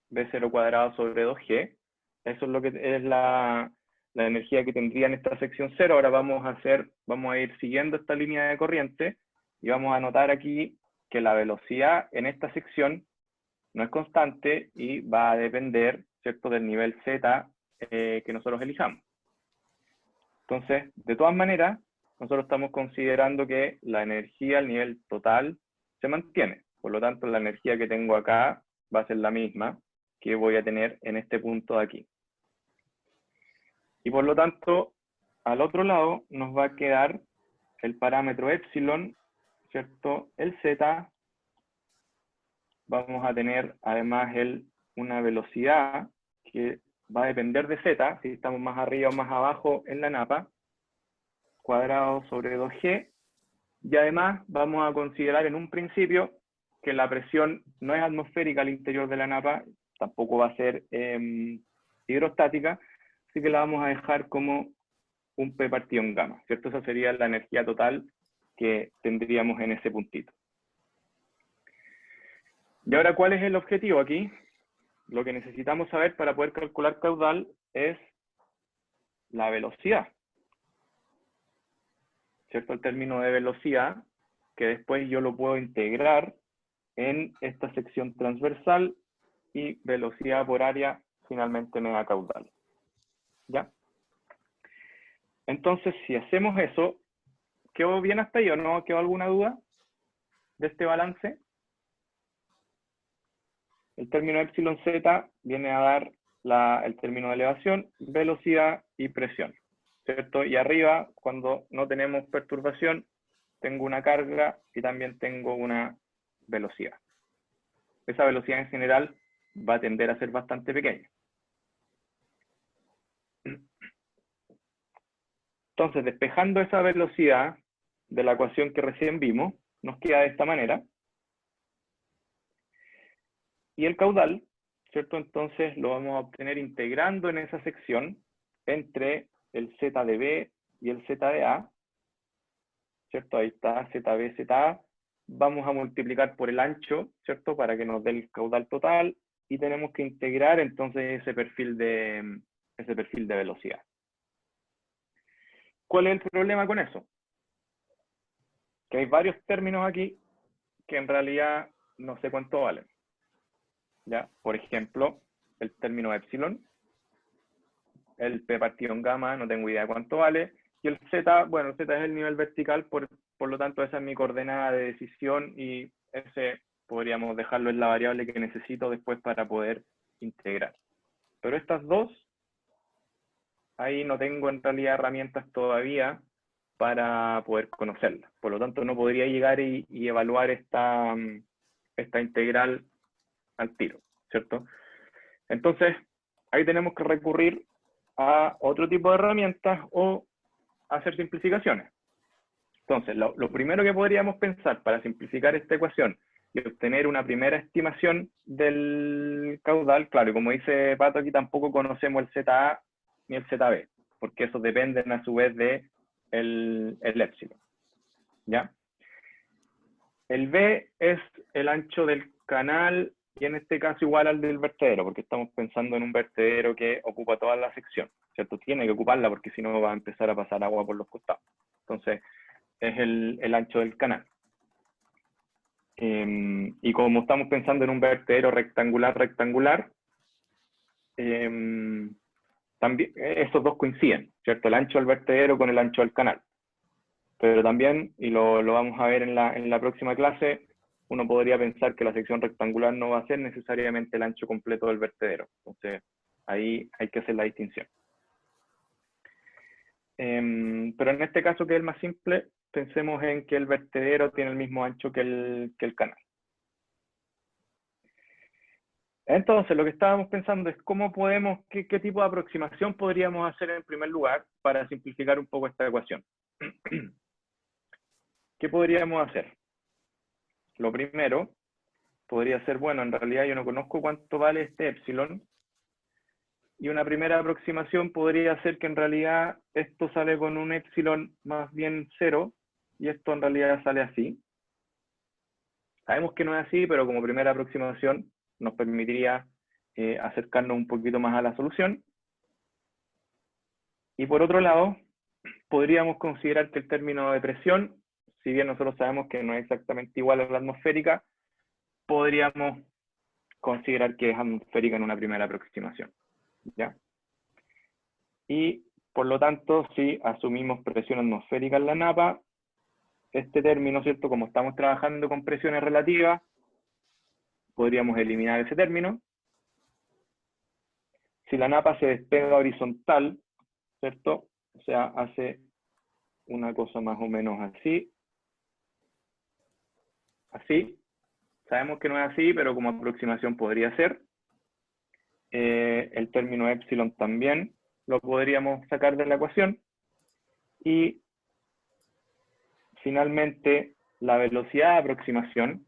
Speaker 1: B0 cuadrado sobre 2G. Eso es lo que es la energía que tendría en esta sección 0. Ahora vamos a ir siguiendo esta línea de corriente y vamos a notar aquí que la velocidad en esta sección no es constante y va a depender, ¿cierto?, del nivel Z que nosotros elijamos. Entonces, de todas maneras, nosotros estamos considerando que la energía, el nivel total, se mantiene. Por lo tanto, la energía que tengo acá va a ser la misma que voy a tener en este punto de aquí. Y por lo tanto, al otro lado nos va a quedar el parámetro epsilon, ¿cierto? El Z. Vamos a tener además una velocidad que va a depender de Z, si estamos más arriba o más abajo en la napa, cuadrado sobre 2G. Y además vamos a considerar en un principio que la presión no es atmosférica al interior de la napa, tampoco va a ser hidrostática, así que la vamos a dejar como un P partido en gamma, ¿cierto? Esa sería la energía total que tendríamos en ese puntito. Y ahora, ¿cuál es el objetivo aquí? Lo que necesitamos saber para poder calcular caudal es la velocidad, ¿cierto? El término de velocidad, que después yo lo puedo integrar en esta sección transversal y velocidad por área finalmente me da caudal. ¿Ya? Entonces, si hacemos eso, ¿quedó bien hasta ahí o no? ¿Quedó alguna duda de este balance? El término epsilon z viene a dar el término de elevación, velocidad y presión, ¿cierto? Y arriba, cuando no tenemos perturbación, tengo una carga y también tengo una velocidad. Esa velocidad en general va a tender a ser bastante pequeña. Entonces, despejando esa velocidad de la ecuación que recién vimos, nos queda de esta manera. Y el caudal, ¿cierto? Entonces lo vamos a obtener integrando en esa sección entre el z de b y el z de a, ¿cierto? Ahí está, zb, za. Vamos a multiplicar por el ancho, ¿cierto? Para que nos dé el caudal total, y tenemos que integrar entonces ese perfil de velocidad. ¿Cuál es el problema con eso? Que hay varios términos aquí que en realidad no sé cuánto valen. ¿Ya? Por ejemplo, el término epsilon, el p partido en gamma, no tengo idea cuánto vale, y el z, bueno, el z es el nivel vertical, por lo tanto esa es mi coordenada de decisión, y ese podríamos dejarlo en la variable que necesito después para poder integrar. Pero estas dos, ahí no tengo en realidad herramientas todavía para poder conocerlas. Por lo tanto, no podría llegar y evaluar esta integral al tiro, ¿cierto? Entonces, ahí tenemos que recurrir a otro tipo de herramientas o hacer simplificaciones. Entonces, lo primero que podríamos pensar para simplificar esta ecuación y obtener una primera estimación del caudal, claro, como dice Pato, aquí tampoco conocemos el ZA ni el ZB, porque esos dependen a su vez de el épsilon, ¿ya? El B es el ancho del canal, y en este caso igual al del vertedero, porque estamos pensando en un vertedero que ocupa toda la sección, ¿cierto? Tiene que ocuparla porque si no va a empezar a pasar agua por los costados. Entonces, es el ancho del canal. Y como estamos pensando en un vertedero rectangular, también esos dos coinciden, ¿cierto? El ancho del vertedero con el ancho del canal. Pero también, y lo vamos a ver en la próxima clase, uno podría pensar que la sección rectangular no va a ser necesariamente el ancho completo del vertedero. Entonces, ahí hay que hacer la distinción. Pero en este caso, que es el más simple, pensemos en que el vertedero tiene el mismo ancho que el canal. Entonces, lo que estábamos pensando es cómo podemos, qué tipo de aproximación podríamos hacer en primer lugar para simplificar un poco esta ecuación. ¿Qué podríamos hacer? Lo primero podría ser, bueno, en realidad yo no conozco cuánto vale este epsilon, y una primera aproximación podría ser que en realidad esto sale con un epsilon más bien 0, y esto en realidad sale así. Sabemos que no es así, pero como primera aproximación nos permitiría acercarnos un poquito más a la solución. Y por otro lado, podríamos considerar que el término de presión, si bien nosotros sabemos que no es exactamente igual a la atmosférica, podríamos considerar que es atmosférica en una primera aproximación, ¿ya? Y por lo tanto, si asumimos presión atmosférica en la napa, este término, ¿cierto? Como estamos trabajando con presiones relativas, podríamos eliminar ese término. Si la napa se despega horizontal, ¿cierto? O sea, hace una cosa más o menos así. Así. Sabemos que no es así, pero como aproximación podría ser. El término epsilon también lo podríamos sacar de la ecuación. Y finalmente, la velocidad de aproximación,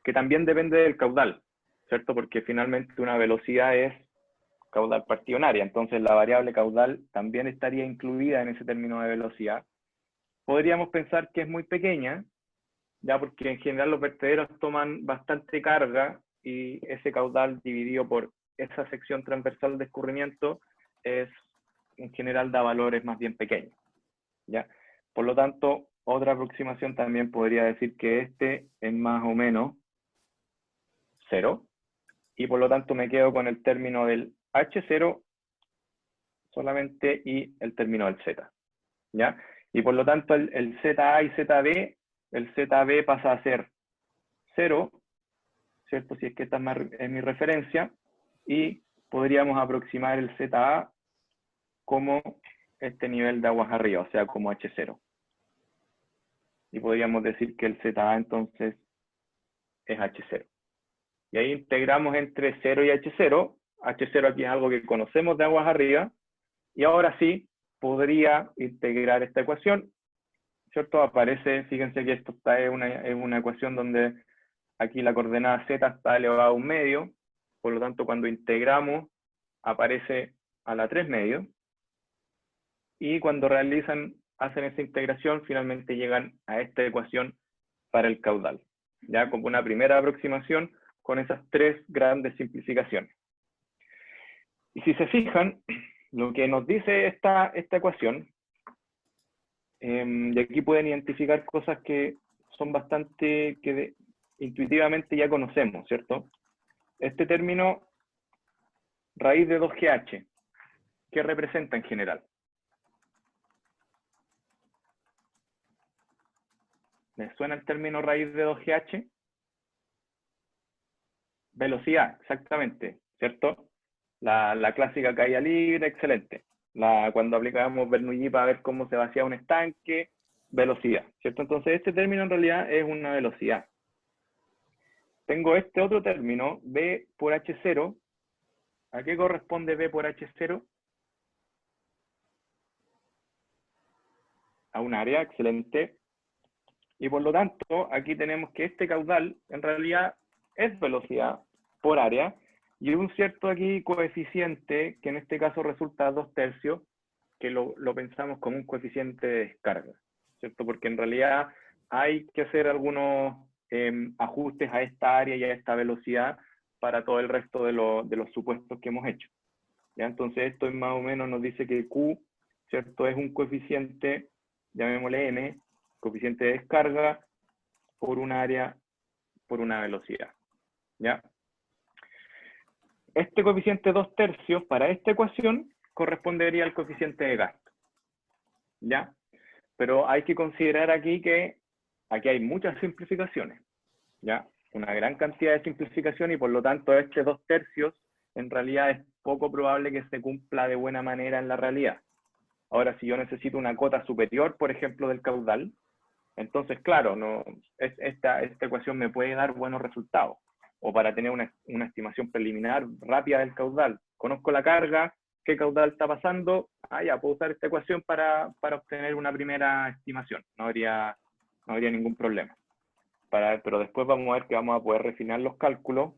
Speaker 1: que también depende del caudal, ¿cierto? Porque finalmente una velocidad es caudal partido en área, entonces la variable caudal también estaría incluida en ese término de velocidad. Podríamos pensar que es muy pequeña, ya porque en general los vertederos toman bastante carga, y ese caudal dividido por esa sección transversal de escurrimiento es, en general, da valores más bien pequeños, ¿ya? Por lo tanto, otra aproximación también podría decir que este es más o menos 0, y por lo tanto me quedo con el término del H0 solamente y el término del Z, ¿ya? Y por lo tanto el ZA y ZB, el ZB pasa a ser 0, ¿cierto? Si es que esta es mi referencia, y podríamos aproximar el ZA como este nivel de aguas arriba, o sea, como H0. Y podríamos decir que el ZA entonces es H0. Y ahí integramos entre 0 y H0. H0 aquí es algo que conocemos de aguas arriba. Y ahora sí, podría integrar esta ecuación, ¿cierto? Aparece, fíjense que esto está en una ecuación donde aquí la coordenada z está elevada a 1 medio, por lo tanto cuando integramos aparece a la 3 medio, y cuando hacen esa integración, finalmente llegan a esta ecuación para el caudal, ya como una primera aproximación con esas 3 grandes simplificaciones. Y si se fijan, lo que nos dice esta ecuación, de aquí pueden identificar cosas que son bastante, intuitivamente ya conocemos, ¿cierto? Este término, raíz de 2GH, ¿qué representa en general? ¿Les suena el término raíz de 2GH? Velocidad, exactamente, ¿cierto? La clásica caída libre, excelente. Cuando aplicábamos Bernoulli para ver cómo se vacía un estanque, velocidad, ¿cierto? Entonces este término en realidad es una velocidad. Tengo este otro término, V por H0. ¿A qué corresponde V por H0? A un área, excelente. Y por lo tanto, aquí tenemos que este caudal en realidad es velocidad por área, y un cierto aquí coeficiente, que en este caso resulta 2/3, que lo pensamos como un coeficiente de descarga, ¿cierto? Porque en realidad hay que hacer algunos ajustes a esta área y a esta velocidad para todo el resto de los supuestos que hemos hecho, ¿ya? Entonces esto más o menos nos dice que Q, ¿cierto? Es un coeficiente, llamémosle N, coeficiente de descarga por un área, por una velocidad, ¿ya? Este coeficiente 2/3 para esta ecuación correspondería al coeficiente de gasto, ¿ya? Pero hay que considerar aquí que aquí hay muchas simplificaciones, ¿ya? Una gran cantidad de simplificación, y por lo tanto este 2/3 en realidad es poco probable que se cumpla de buena manera en la realidad. Ahora, si yo necesito una cota superior, por ejemplo, del caudal, entonces, claro, esta ecuación me puede dar buenos resultados. O para tener una estimación preliminar rápida del caudal. Conozco la carga, qué caudal está pasando, ya puedo usar esta ecuación para obtener una primera estimación. No habría ningún problema. Pero después vamos a ver que vamos a poder refinar los cálculos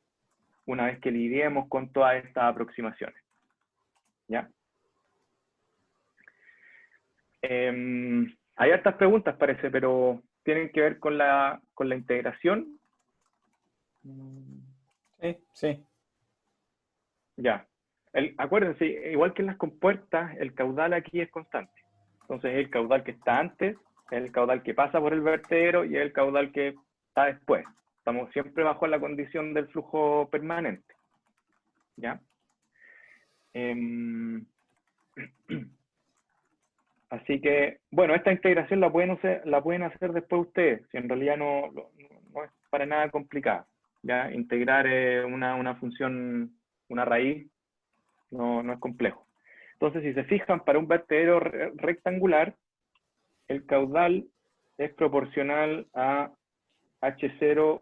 Speaker 1: una vez que lidiemos con todas estas aproximaciones, ¿ya? Hay hartas preguntas, parece, pero tienen que ver con la integración.
Speaker 2: Sí, sí.
Speaker 1: Ya. Acuérdense, igual que en las compuertas, el caudal aquí es constante. Entonces, el caudal que está antes, el caudal que pasa por el vertedero y el caudal que está después. Estamos siempre bajo la condición del flujo permanente, ¿ya? Así que, bueno, esta integración la pueden hacer después ustedes, si en realidad no es para nada complicada, ¿ya? Integrar una función, una raíz, no es complejo. Entonces, si se fijan, para un vertedero rectangular, el caudal es proporcional a H0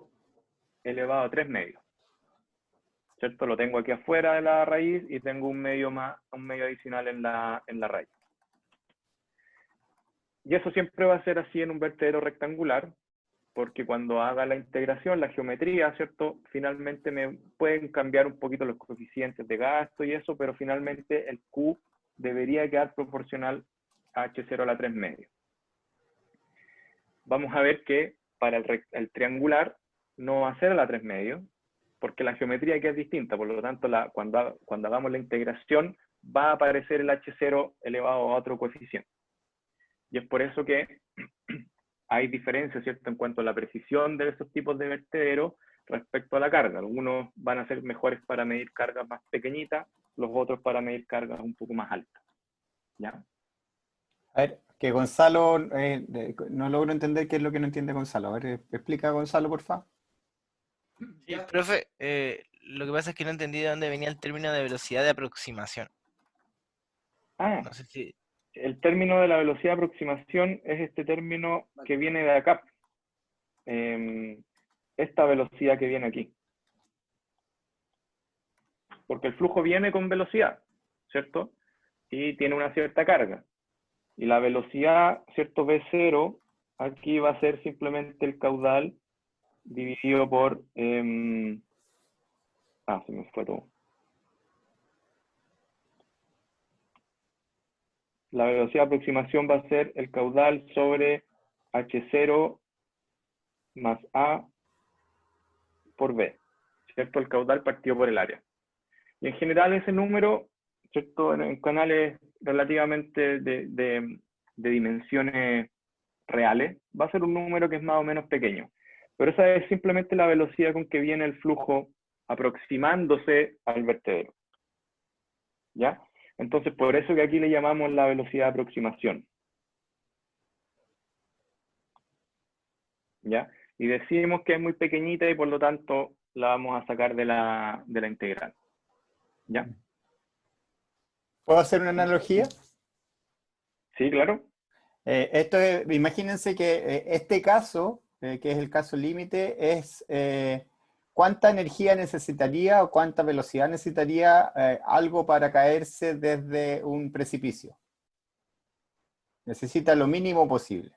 Speaker 1: elevado a 3 medios, ¿cierto? Lo tengo aquí afuera de la raíz y tengo un medio adicional en la raíz. Y eso siempre va a ser así en un vertedero rectangular, porque cuando haga la integración, la geometría, ¿cierto? Finalmente me pueden cambiar un poquito los coeficientes de gasto y eso, pero finalmente el Q debería quedar proporcional a H0 a la 3 medios. Vamos a ver que para el triangular no va a ser a la 3 medios, porque la geometría aquí es distinta, por lo tanto, cuando hagamos la integración, va a aparecer el H0 elevado a otro coeficiente. Y es por eso que hay diferencias, ¿cierto?, en cuanto a la precisión de esos tipos de vertederos respecto a la carga. Algunos van a ser mejores para medir cargas más pequeñitas, los otros para medir cargas un poco más altas, ¿ya?
Speaker 2: A ver, que Gonzalo, no logro entender qué es lo que no entiende Gonzalo. A ver, explica Gonzalo, por favor.
Speaker 7: Sí, profe, lo que pasa es que no entendí de dónde venía el término de velocidad de aproximación. No sé si...
Speaker 1: El término de la velocidad de aproximación es este término que viene de acá. Esta velocidad que viene aquí. porque el flujo viene con velocidad, ¿cierto? Y tiene una cierta carga. Y la velocidad, ¿cierto? V0, aquí va a ser simplemente el caudal dividido por... se me fue todo. La velocidad de aproximación va a ser el caudal sobre H0 más A por B, ¿cierto? El caudal partido por el área. Y en general ese número, ¿cierto? En canales relativamente de dimensiones reales, va a ser un número que es más o menos pequeño. Pero esa es simplemente la velocidad con que viene el flujo aproximándose al vertedero. ¿Ya? Entonces, por eso que aquí le llamamos la velocidad de aproximación. ¿Ya? Y decimos que es muy pequeñita y por lo tanto la vamos a sacar de la integral. ¿Ya?
Speaker 2: ¿Puedo hacer una analogía?
Speaker 1: Sí, claro.
Speaker 2: Imagínense que este caso, que es el caso límite, es cuánta energía necesitaría o cuánta velocidad necesitaría algo para caerse desde un precipicio. Necesita lo mínimo posible.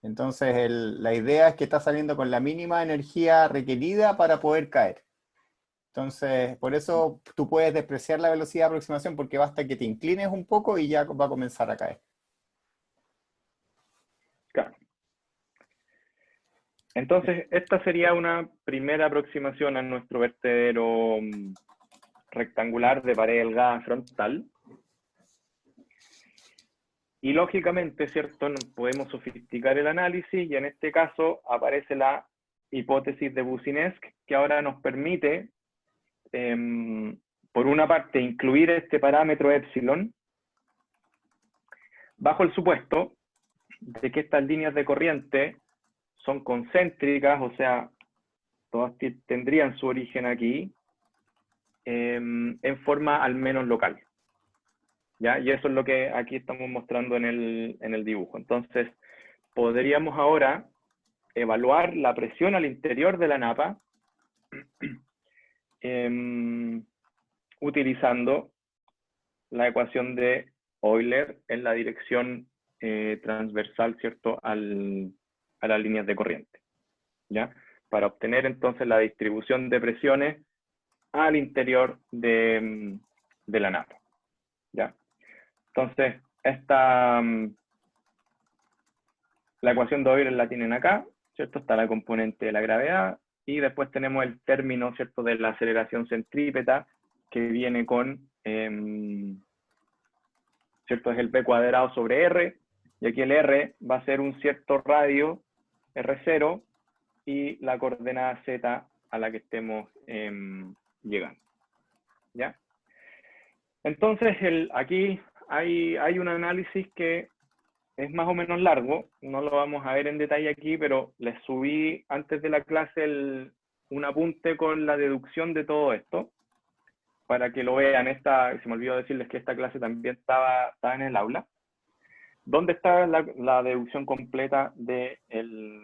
Speaker 2: Entonces, la idea es que está saliendo con la mínima energía requerida para poder caer. Entonces, por eso tú puedes despreciar la velocidad de aproximación porque basta que te inclines un poco y ya va a comenzar a caer.
Speaker 1: Claro. Entonces, esta sería una primera aproximación a nuestro vertedero rectangular de pared delgada frontal. Y lógicamente, ¿cierto? Podemos sofisticar el análisis y en este caso aparece la hipótesis de Boussinesq, que ahora nos permite, por una parte, incluir este parámetro epsilon bajo el supuesto de que estas líneas de corriente son concéntricas, o sea, todas tendrían su origen aquí, en forma al menos local. ¿Ya? Y eso es lo que aquí estamos mostrando en el dibujo. Entonces, podríamos ahora evaluar la presión al interior de la napa utilizando la ecuación de Euler en la dirección transversal, ¿cierto?, a las líneas de corriente. ¿Ya? Para obtener entonces la distribución de presiones al interior de la napa. ¿Ya? Entonces, la ecuación de Euler la tienen acá, ¿cierto? Está la componente de la gravedad, y después tenemos el término, ¿cierto?, de la aceleración centrípeta, que viene con, ¿cierto?, es el p cuadrado sobre r, y aquí el r va a ser un cierto radio, r0, y la coordenada z a la que estemos llegando. ¿Ya? Entonces, aquí hay un análisis que es más o menos largo, no lo vamos a ver en detalle aquí, pero les subí antes de la clase un apunte con la deducción de todo esto, para que lo vean. Se me olvidó decirles que esta clase también estaba en el aula, donde está la deducción completa de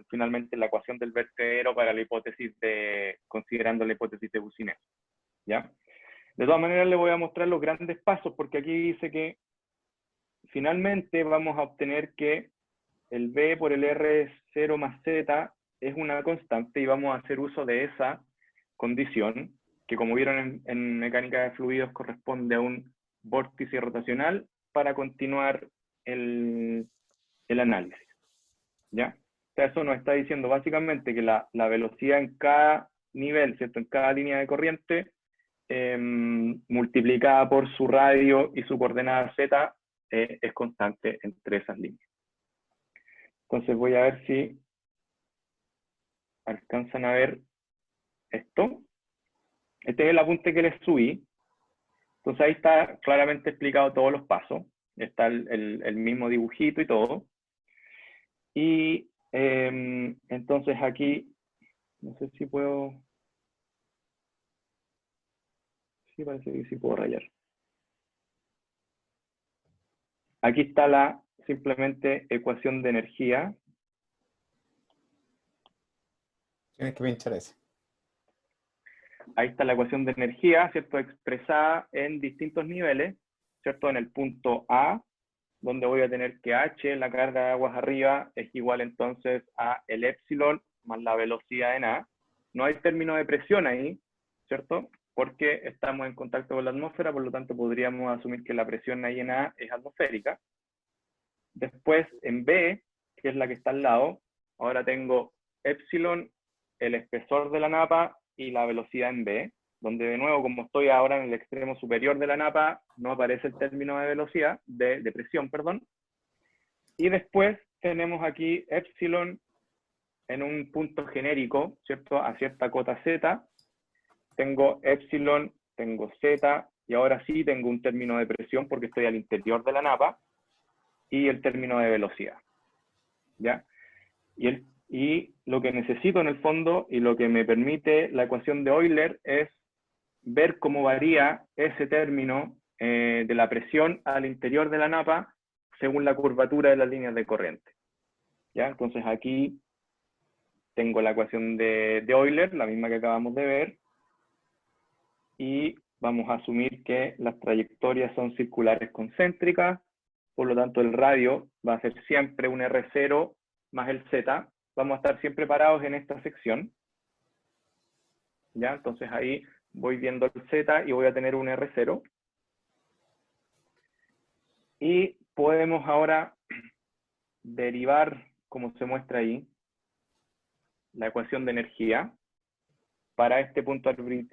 Speaker 1: finalmente la ecuación del vertedero para la hipótesis considerando la hipótesis de Boussinesq. ¿Ya? De todas maneras, les voy a mostrar los grandes pasos, porque aquí dice que finalmente vamos a obtener que el B por el R0 más Z es una constante y vamos a hacer uso de esa condición, que como vieron en mecánica de fluidos corresponde a un vórtice rotacional, para continuar el análisis. ¿Ya? O sea, eso nos está diciendo básicamente que la velocidad en cada nivel, ¿cierto?, en cada línea de corriente, multiplicada por su radio y su coordenada Z, es constante entre esas líneas. Entonces voy a ver si alcanzan a ver esto. Este es el apunte que les subí. Entonces ahí está claramente explicado todos los pasos. Está el mismo dibujito y todo. Y entonces aquí, no sé si puedo... Sí, parece que sí puedo rayar. Aquí está simplemente ecuación de energía.
Speaker 2: Tienes que pinchar ese.
Speaker 1: ahí está la ecuación de energía, ¿cierto? Expresada en distintos niveles, ¿cierto? En el punto A, donde voy a tener que H, la carga de aguas arriba, es igual entonces a el épsilon más la velocidad en A. No hay término de presión ahí, ¿cierto? Porque estamos en contacto con la atmósfera, por lo tanto podríamos asumir que la presión ahí en A es atmosférica. Después en B, que es la que está al lado, ahora tengo épsilon, el espesor de la napa y la velocidad en B, donde de nuevo, como estoy ahora en el extremo superior de la napa, no aparece el término de velocidad, de presión, perdón. Y después tenemos aquí épsilon en un punto genérico, ¿cierto? A cierta cota Z. Tengo épsilon, tengo Z, y ahora sí tengo un término de presión porque estoy al interior de la napa, y el término de velocidad, ¿ya? Y lo que necesito en el fondo, y lo que me permite la ecuación de Euler, es ver cómo varía ese término de la presión al interior de la napa según la curvatura de las líneas de corriente, ¿ya? Entonces aquí tengo la ecuación de Euler, la misma que acabamos de ver, y vamos a asumir que las trayectorias son circulares concéntricas, por lo tanto el radio va a ser siempre un R0 más el Z, vamos a estar siempre parados en esta sección, ¿ya? Entonces ahí voy viendo el Z y voy a tener un R0, y podemos ahora derivar, como se muestra ahí, la ecuación de energía para este punto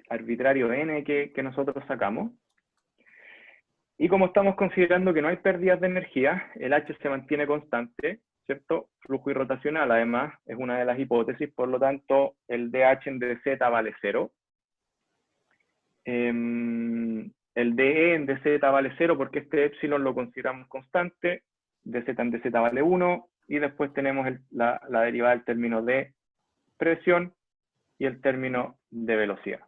Speaker 1: arbitrario n que nosotros sacamos. Y como estamos considerando que no hay pérdidas de energía, el H se mantiene constante, ¿cierto? Flujo irrotacional, además, es una de las hipótesis, por lo tanto, el dH en dz vale 0. El dE en dz vale 0 porque este épsilon lo consideramos constante, dz en dz vale 1, y después tenemos la derivada del término de presión y el término de velocidad,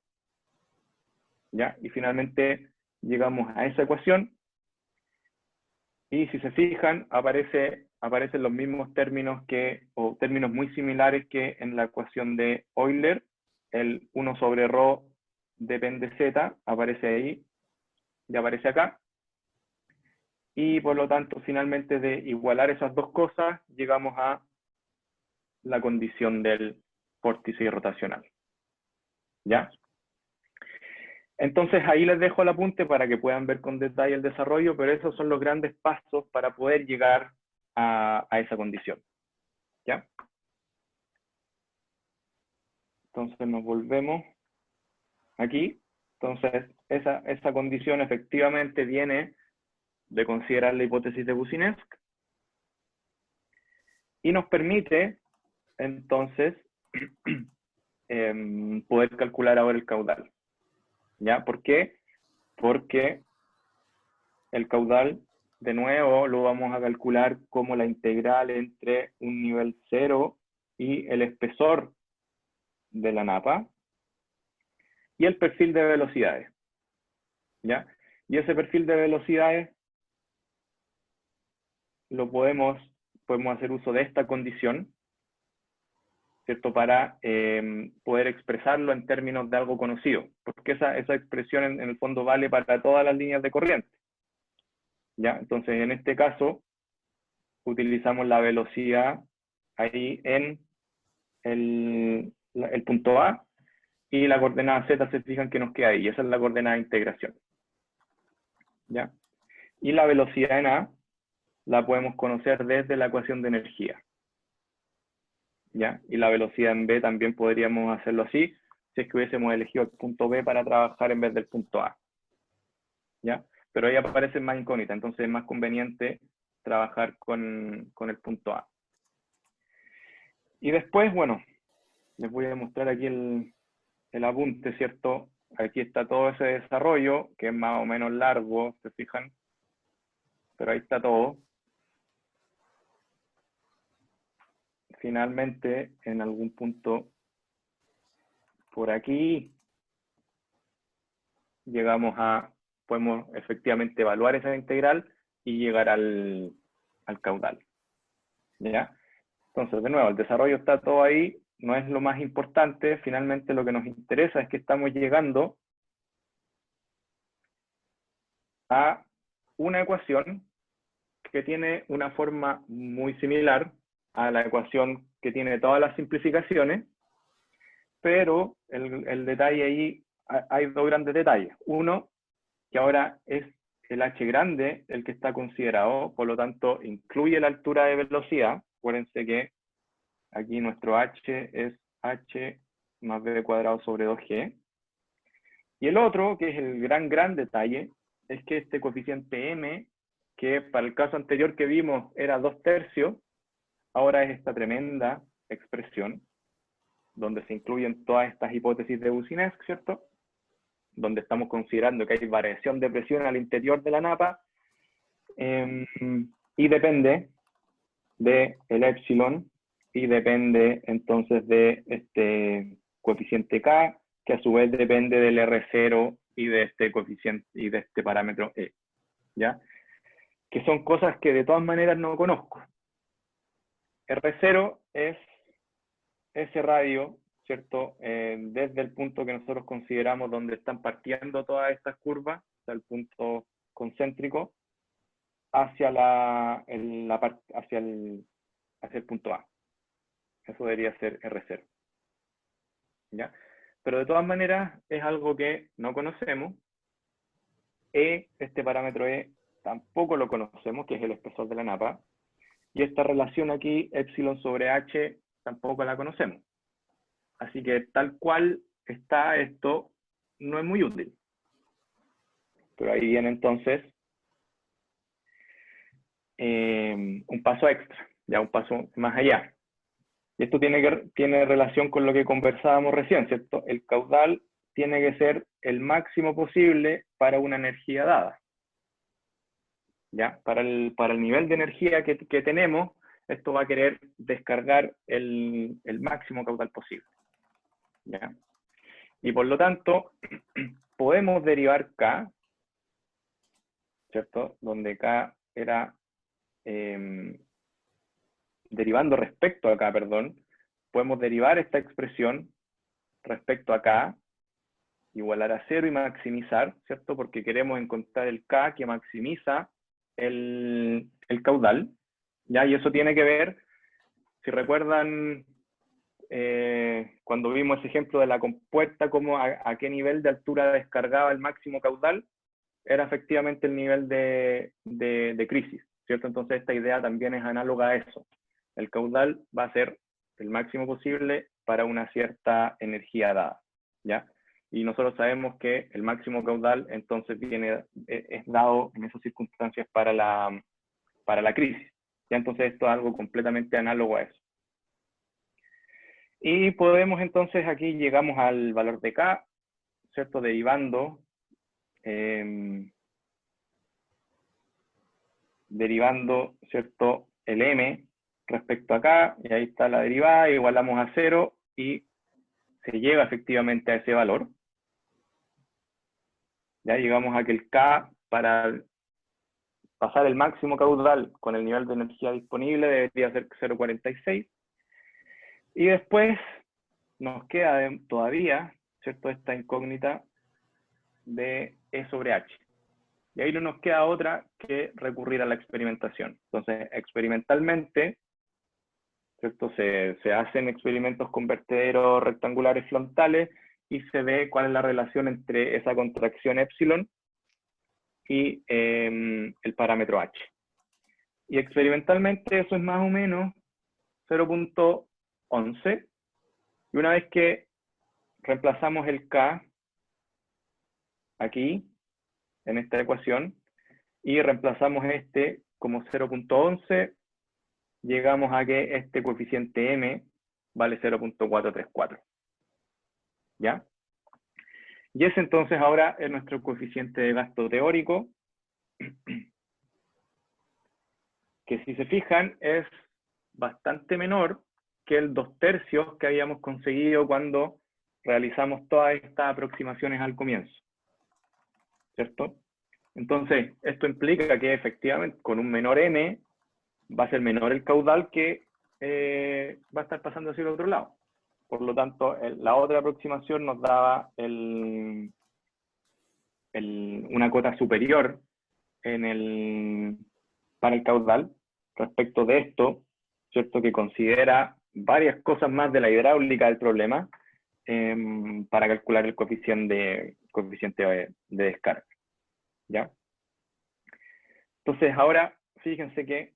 Speaker 1: ¿ya? Y finalmente llegamos a esa ecuación, y si se fijan, aparecen los mismos términos o términos muy similares que en la ecuación de Euler. El 1 sobre ρ depende z, aparece ahí y aparece acá. Y por lo tanto, finalmente, de igualar esas dos cosas, llegamos a la condición del vórtice rotacional, ¿ya? Entonces ahí les dejo el apunte para que puedan ver con detalle el desarrollo, pero esos son los grandes pasos para poder llegar a esa condición, ¿ya? Entonces nos volvemos aquí. Entonces esa condición efectivamente viene de considerar la hipótesis de Boussinesq y nos permite entonces poder calcular ahora el caudal. ¿Ya? ¿Por qué? Porque el caudal, de nuevo, lo vamos a calcular como la integral entre un nivel 0 y el espesor de la napa y el perfil de velocidades, ¿ya? Y ese perfil de velocidades lo podemos hacer uso de esta condición, ¿cierto? Para poder expresarlo en términos de algo conocido, porque esa expresión en el fondo vale para todas las líneas de corriente, ¿ya? Entonces, en este caso, utilizamos la velocidad ahí en el punto A, y la coordenada Z se fijan que nos queda ahí, y esa es la coordenada de integración, ¿ya? Y la velocidad en A la podemos conocer desde la ecuación de energía, ¿ya? Y la velocidad en B también podríamos hacerlo así, si es que hubiésemos elegido el punto B para trabajar en vez del punto A, ¿ya? Pero ahí aparecen más incógnitas, entonces es más conveniente trabajar con el punto A. Y después, bueno, les voy a mostrar aquí el apunte, ¿cierto? Aquí está todo ese desarrollo, que es más o menos largo, ¿se fijan? Pero ahí está todo. Finalmente, en algún punto por aquí, podemos efectivamente evaluar esa integral y llegar al caudal, ¿ya? Entonces, de nuevo, el desarrollo está todo ahí, no es lo más importante. Finalmente lo que nos interesa es que estamos llegando a una ecuación que tiene una forma muy similar a la ecuación que tiene todas las simplificaciones, pero el detalle ahí, hay dos grandes detalles. Uno, que ahora es el h grande el que está considerado, por lo tanto incluye la altura de velocidad. Acuérdense que aquí nuestro h es h más b cuadrado sobre 2g. Y el otro, que es el gran detalle, es que este coeficiente m, que para el caso anterior que vimos era 2/3, ahora es esta tremenda expresión, donde se incluyen todas estas hipótesis de Boussinesq, ¿cierto? Donde estamos considerando que hay variación de presión al interior de la napa, y depende del epsilon, y depende entonces de este coeficiente K, que a su vez depende del R0 y de este coeficiente y de este parámetro E, ¿ya? Que son cosas que de todas maneras no conozco. R0 es ese radio, ¿cierto? Desde el punto que nosotros consideramos donde están partiendo todas estas curvas, hasta el punto concéntrico, hacia hacia el punto A. Eso debería ser R0. ¿Ya? Pero de todas maneras es algo que no conocemos. Este parámetro E tampoco lo conocemos, que es el espesor de la napa. Y esta relación aquí, epsilon sobre h, tampoco la conocemos. Así que tal cual está esto, no es muy útil. Pero ahí viene entonces un paso extra, ya un paso más allá. Y esto tiene relación con lo que conversábamos recién, ¿cierto? El caudal tiene que ser el máximo posible para una energía dada. ¿Ya? Para el nivel de energía que tenemos, esto va a querer descargar el máximo caudal posible. ¿Ya? Y por lo tanto, podemos derivar K, ¿cierto? Donde K era, derivando respecto a K, perdón, podemos derivar esta expresión respecto a K, igualar a 0 y maximizar, ¿cierto? Porque queremos encontrar el K que maximiza el caudal, ¿ya? Y eso tiene que ver, si recuerdan, cuando vimos ese ejemplo de la compuerta, como a qué nivel de altura descargaba el máximo caudal, era efectivamente el nivel de crisis, ¿cierto? Entonces esta idea también es análoga a eso. El caudal va a ser el máximo posible para una cierta energía dada, ¿ya? Y nosotros sabemos que el máximo caudal entonces es dado en esas circunstancias para la crisis. ¿Ya? Entonces esto es algo completamente análogo a eso. Y podemos entonces, aquí llegamos al valor de K, ¿cierto? Derivando, ¿cierto? El M respecto a K, y ahí está la derivada, igualamos a 0 y se llega efectivamente a ese valor. Ya llegamos a que el K, para pasar el máximo caudal con el nivel de energía disponible, debería ser 0,46. Y después nos queda todavía, ¿cierto?, esta incógnita de E sobre H. Y ahí no nos queda otra que recurrir a la experimentación. Entonces, experimentalmente, ¿cierto?, se hacen experimentos con vertederos rectangulares frontales y se ve cuál es la relación entre esa contracción epsilon y el parámetro H. Y experimentalmente eso es más o menos 0,11. Y una vez que reemplazamos el K aquí, en esta ecuación, y reemplazamos este como 0,11, llegamos a que este coeficiente M vale 0,434. ¿Ya? Y ese entonces ahora es nuestro coeficiente de gasto teórico, que si se fijan es bastante menor que el 2/3 que habíamos conseguido cuando realizamos todas estas aproximaciones al comienzo. ¿Cierto? Entonces, esto implica que efectivamente con un menor M va a ser menor el caudal que va a estar pasando hacia el otro lado. Por lo tanto, la otra aproximación nos daba una cota superior para el caudal. Respecto de esto, ¿cierto? Que considera varias cosas más de la hidráulica del problema para calcular el coeficiente de descarga. ¿Ya? Entonces, ahora, fíjense que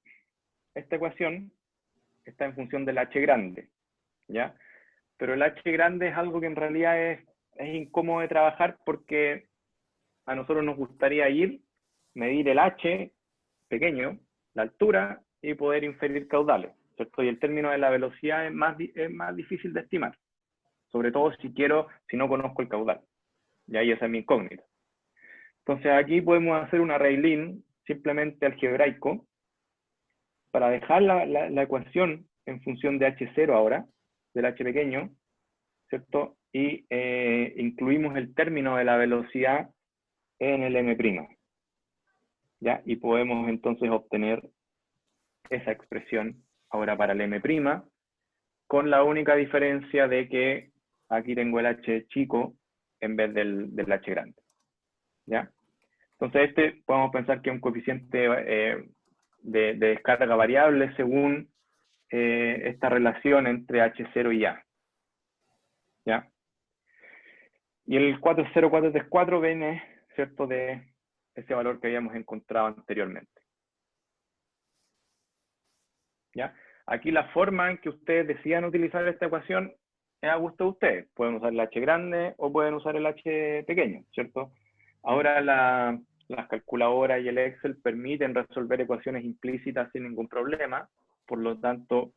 Speaker 1: esta ecuación está en función del h grande, ¿ya? Pero el h grande es algo que en realidad es incómodo de trabajar porque a nosotros nos gustaría medir el h pequeño, la altura, y poder inferir caudales, ¿cierto? Y el término de la velocidad es más difícil de estimar, sobre todo si no conozco el caudal, y ahí esa es mi incógnita. Entonces aquí podemos hacer un array lin simplemente algebraico para dejar la ecuación en función de h0 ahora, del h pequeño, ¿cierto? Y incluimos el término de la velocidad en el m', ¿ya? Y podemos entonces obtener esa expresión ahora para el m', con la única diferencia de que aquí tengo el h chico en vez del h grande, ¿ya? Entonces podemos pensar que es un coeficiente de descarga variable según esta relación entre h0 y a, ¿ya? Y el 40434 viene, ¿cierto?, de ese valor que habíamos encontrado anteriormente, ¿ya? Aquí la forma en que ustedes decidan utilizar esta ecuación es a gusto de ustedes. Pueden usar el h grande o pueden usar el h pequeño, ¿cierto? Ahora las calculadoras y el Excel permiten resolver ecuaciones implícitas sin ningún problema. Por lo tanto,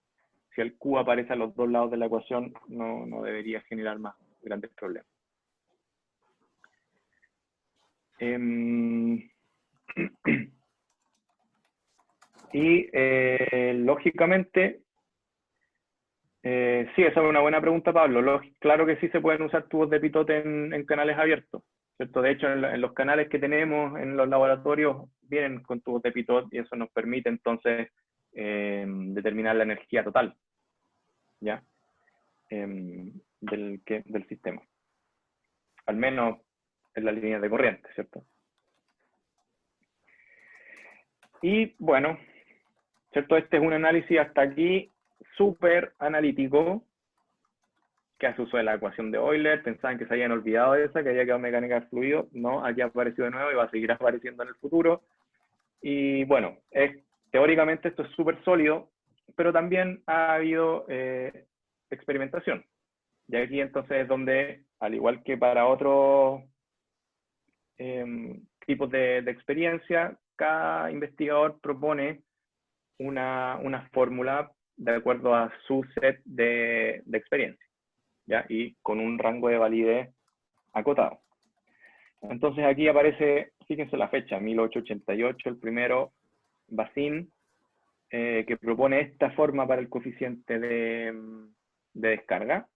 Speaker 1: si el Q aparece a los dos lados de la ecuación, no debería generar más grandes problemas. Y lógicamente, sí, esa es una buena pregunta, Pablo. Claro que sí se pueden usar tubos de pitote en canales abiertos, ¿cierto? De hecho, en los canales que tenemos en los laboratorios vienen con tubos de pitot y eso nos permite entonces determinar la energía total, ¿ya? Del sistema. Al menos en las líneas de corriente, ¿cierto? Y bueno, ¿cierto? Este es un análisis hasta aquí súper analítico que hace uso de la ecuación de Euler. Pensaban que se habían olvidado de esa, que había quedado mecánica del fluido. No, aquí apareció de nuevo y va a seguir apareciendo en el futuro. Y bueno, teóricamente esto es súper sólido, pero también ha habido experimentación. Y aquí entonces es donde, al igual que para otros tipos de experiencia, cada investigador propone una fórmula de acuerdo a su set de experiencia, ¿ya? Y con un rango de validez acotado. Entonces aquí aparece, fíjense la fecha, 1888, el primero, Bazin, que propone esta forma para el coeficiente de descarga.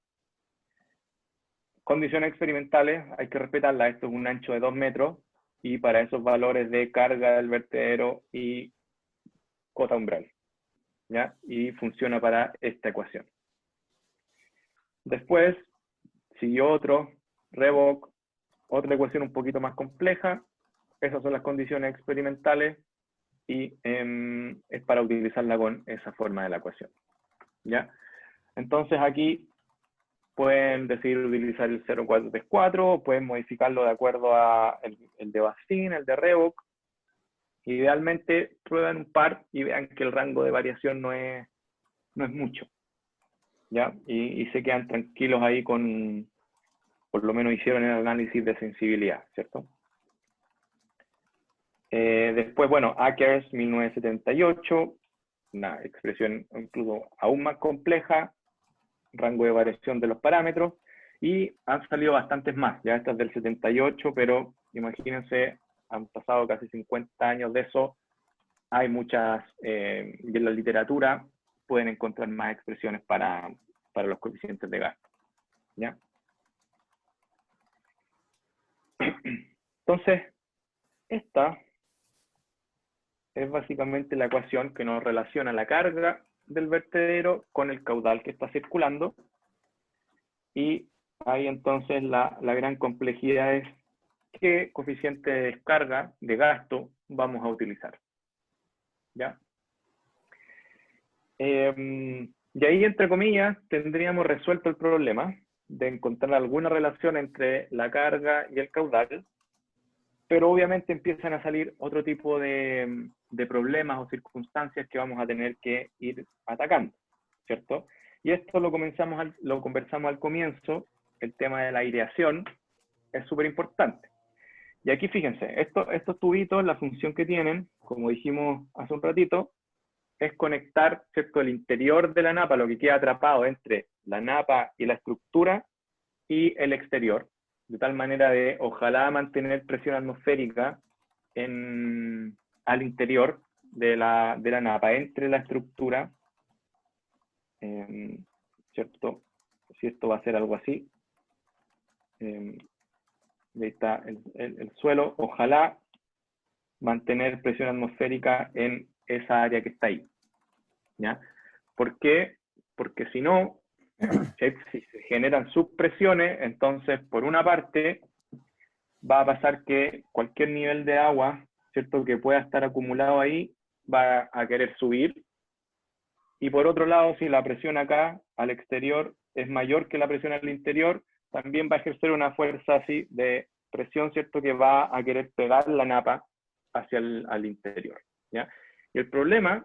Speaker 1: Condiciones experimentales, hay que respetarlas. Esto es un ancho de 2 metros, y para esos valores de carga del vertedero y cota umbral, ¿ya? Y funciona para esta ecuación. Después siguió otro, Revok, otra ecuación un poquito más compleja. Esas son las condiciones experimentales y es para utilizarla con esa forma de la ecuación, ¿ya? Entonces aquí pueden decidir utilizar el 0434, o pueden modificarlo de acuerdo a el de Bazin, el de Revok. Idealmente prueban un par y vean que el rango de variación no es mucho, ¿ya? Y se quedan tranquilos ahí por lo menos hicieron el análisis de sensibilidad, ¿cierto? Después, bueno, Akers 1978, una expresión incluso aún más compleja, rango de variación de los parámetros, y han salido bastantes más. Ya esta es del 78, pero imagínense, han pasado casi 50 años de eso. Hay muchas, y en la literatura pueden encontrar más expresiones para los coeficientes de gas, ¿ya? Entonces, esta es básicamente la ecuación que nos relaciona la carga del vertedero con el caudal que está circulando. y ahí entonces la gran complejidad es qué coeficiente de descarga, de gasto, vamos a utilizar. ¿Ya? Y ahí, entre comillas, tendríamos resuelto el problema de encontrar alguna relación entre la carga y el caudal, pero obviamente empiezan a salir otro tipo de problemas o circunstancias que vamos a tener que ir atacando, ¿cierto? Y esto lo conversamos al comienzo, el tema de la aireación es súper importante. Y aquí fíjense, estos tubitos, la función que tienen, como dijimos hace un ratito, es conectar, ¿cierto?, el interior de la napa, lo que queda atrapado entre la napa y la estructura, y el exterior, de tal manera de, ojalá, mantener presión atmosférica al interior de la napa, entre la estructura, ¿cierto? Si esto va a ser algo así. Ahí está el suelo, ojalá mantener presión atmosférica en esa área que está ahí. ¿Ya? ¿Por qué? Porque si no, si se generan subpresiones, entonces por una parte va a pasar que cualquier nivel de agua, ¿cierto?, que pueda estar acumulado ahí, va a querer subir. Y por otro lado, si la presión acá al exterior es mayor que la presión al interior, también va a ejercer una fuerza así de presión, ¿cierto?, que va a querer pegar la napa hacia al interior. ¿Ya? Y el problema,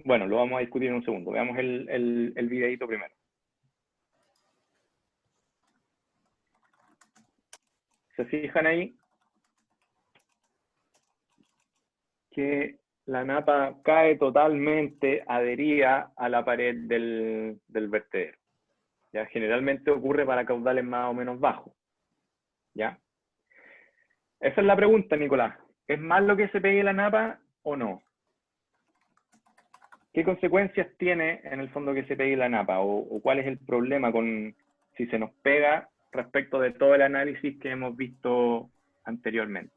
Speaker 1: bueno, lo vamos a discutir en un segundo. Veamos el videito primero. Se fijan ahí que la napa cae totalmente adherida a la pared del vertedero. ¿Ya? Generalmente ocurre para caudales más o menos bajos. ¿Ya? Esa es la pregunta, Nicolás. ¿Es malo que se pegue la napa o no? ¿Qué consecuencias tiene en el fondo que se pegue la napa? ¿O cuál es el problema con si se nos pega respecto de todo el análisis que hemos visto anteriormente?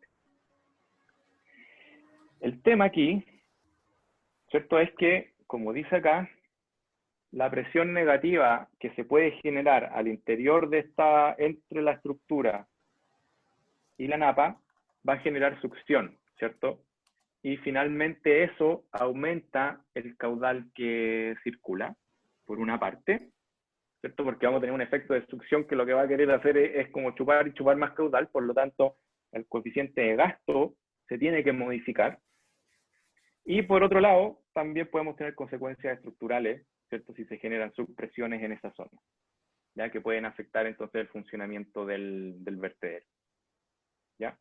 Speaker 1: El tema aquí, ¿cierto?, es que, como dice acá, la presión negativa que se puede generar al interior de entre la estructura y la napa, va a generar succión, ¿cierto? Y finalmente eso aumenta el caudal que circula, por una parte, ¿cierto? Porque vamos a tener un efecto de succión que lo que va a querer hacer es como chupar y chupar más caudal, por lo tanto, el coeficiente de gasto se tiene que modificar. Y por otro lado, también podemos tener consecuencias estructurales, ¿cierto?, si se generan subpresiones en esa zona, ya que pueden afectar entonces el funcionamiento del vertedero. ¿Ya?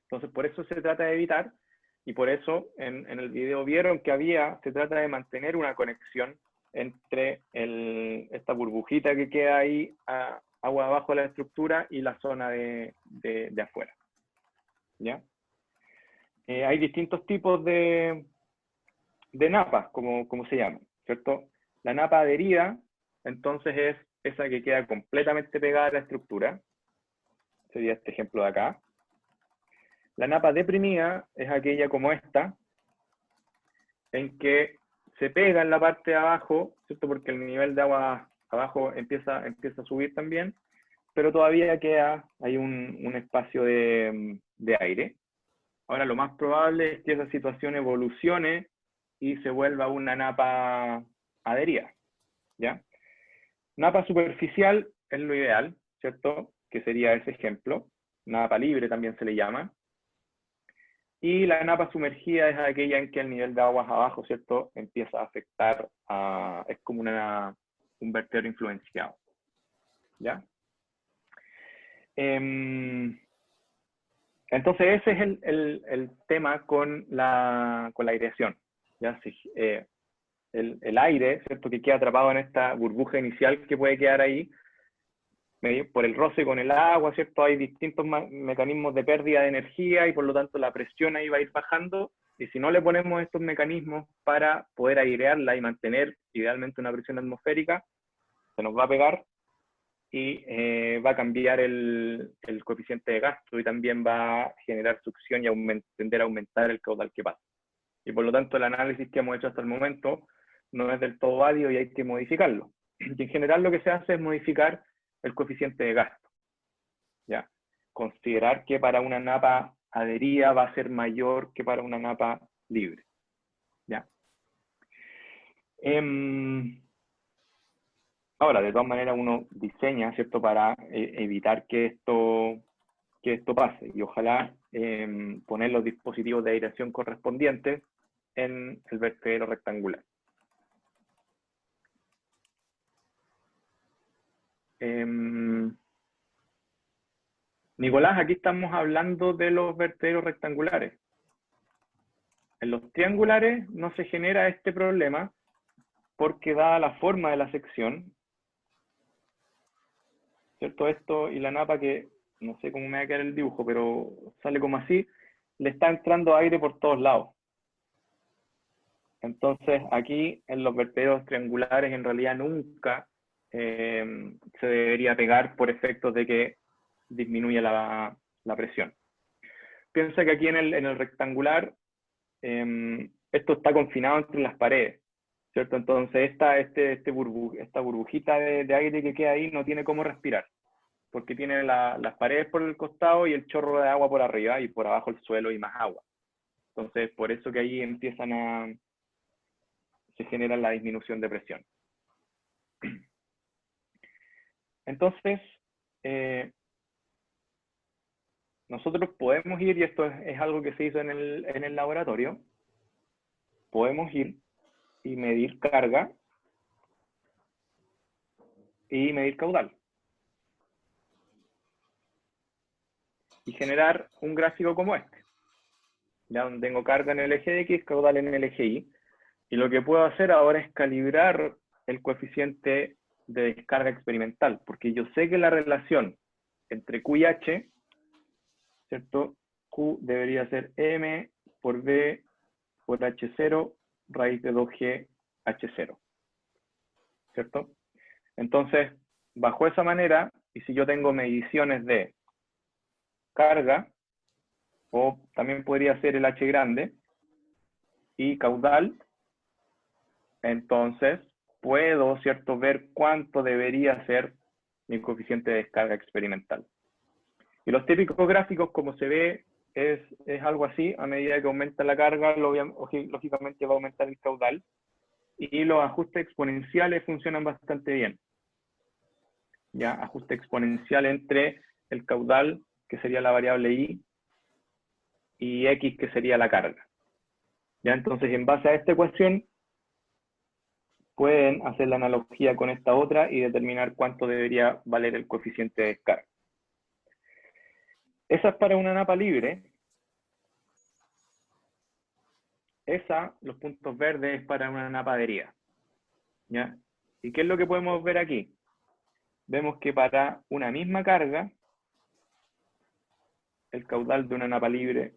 Speaker 1: Entonces, por eso se trata de evitar, y por eso en el video vieron que se trata de mantener una conexión entre esta burbujita que queda ahí, agua abajo de la estructura, y la zona de afuera. ¿Ya? Hay distintos tipos de napas, como se llaman, ¿cierto? La napa adherida, entonces, es esa que queda completamente pegada a la estructura. Sería este ejemplo de acá. La napa deprimida es aquella como esta, en que se pega en la parte de abajo, ¿cierto?, porque el nivel de agua abajo empieza a subir también, pero todavía queda ahí un espacio de aire. Ahora, lo más probable es que esa situación evolucione y se vuelva una napa adherida, ¿ya? Napa superficial es lo ideal, ¿cierto?, que sería ese ejemplo. Napa libre también se le llama. Y la napa sumergida es aquella en que el nivel de aguas abajo, ¿cierto?, empieza a afectar, es como un vertedero influenciado. ¿Ya? Entonces ese es el tema con la aireación. ¿Ya? El aire, ¿cierto?, que queda atrapado en esta burbuja inicial que puede quedar ahí, por el roce con el agua, ¿cierto? Hay distintos mecanismos de pérdida de energía y por lo tanto la presión ahí va a ir bajando, y si no le ponemos estos mecanismos para poder airearla y mantener idealmente una presión atmosférica, se nos va a pegar y va a cambiar el coeficiente de gasto y también va a generar succión y tender a aumentar el caudal que pasa. Y por lo tanto el análisis que hemos hecho hasta el momento no es del todo válido y hay que modificarlo. Y en general lo que se hace es modificar el coeficiente de gasto. ¿Ya? Considerar que para una napa adherida va a ser mayor que para una napa libre. ¿Ya? Ahora, de todas maneras, uno diseña, ¿cierto?, para evitar que esto pase. Y ojalá poner los dispositivos de aireación correspondientes en el vertedero rectangular. Nicolás, aquí estamos hablando de los vertederos rectangulares. En los triangulares no se genera este problema porque dada la forma de la sección, ¿cierto? Esto y la napa, que no sé cómo me va a quedar el dibujo, pero sale como así, le está entrando aire por todos lados. Entonces aquí en los vertederos triangulares en realidad nunca se debería pegar por efectos de que disminuye la presión. Piensa que aquí en el rectangular esto está confinado entre las paredes, ¿cierto? Entonces esta burbujita de aire que queda ahí no tiene cómo respirar, porque tiene las paredes por el costado y el chorro de agua por arriba, y por abajo el suelo y más agua. Entonces por eso que ahí se genera la disminución de presión. Entonces, nosotros podemos ir, y esto es algo que se hizo en el laboratorio, podemos ir y medir carga y medir caudal. Y generar un gráfico como este, ya donde tengo carga en el eje X, caudal en el eje Y. Y lo que puedo hacer ahora es calibrar el coeficiente de descarga experimental, porque yo sé que la relación entre Q y H, ¿cierto? Q debería ser M por B por H0 raíz de 2G H0, ¿cierto? Entonces, bajo esa manera, y si yo tengo mediciones de carga, o también podría ser el H grande, y caudal, entonces puedo, ¿cierto?, ver cuánto debería ser mi coeficiente de descarga experimental. Y los típicos gráficos, como se ve, es algo así. A medida que aumenta la carga, lógicamente va a aumentar el caudal, y los ajustes exponenciales funcionan bastante bien. Ya, ajuste exponencial entre el caudal, que sería la variable y X, que sería la carga. Ya, entonces, en base a esta ecuación, pueden hacer la analogía con esta otra y determinar cuánto debería valer el coeficiente de descarga. Esa es para una napa libre. Los puntos verdes, es para una napa adherida. ¿Ya? ¿Y qué es lo que podemos ver aquí? Vemos que para una misma carga, el caudal de una napa libre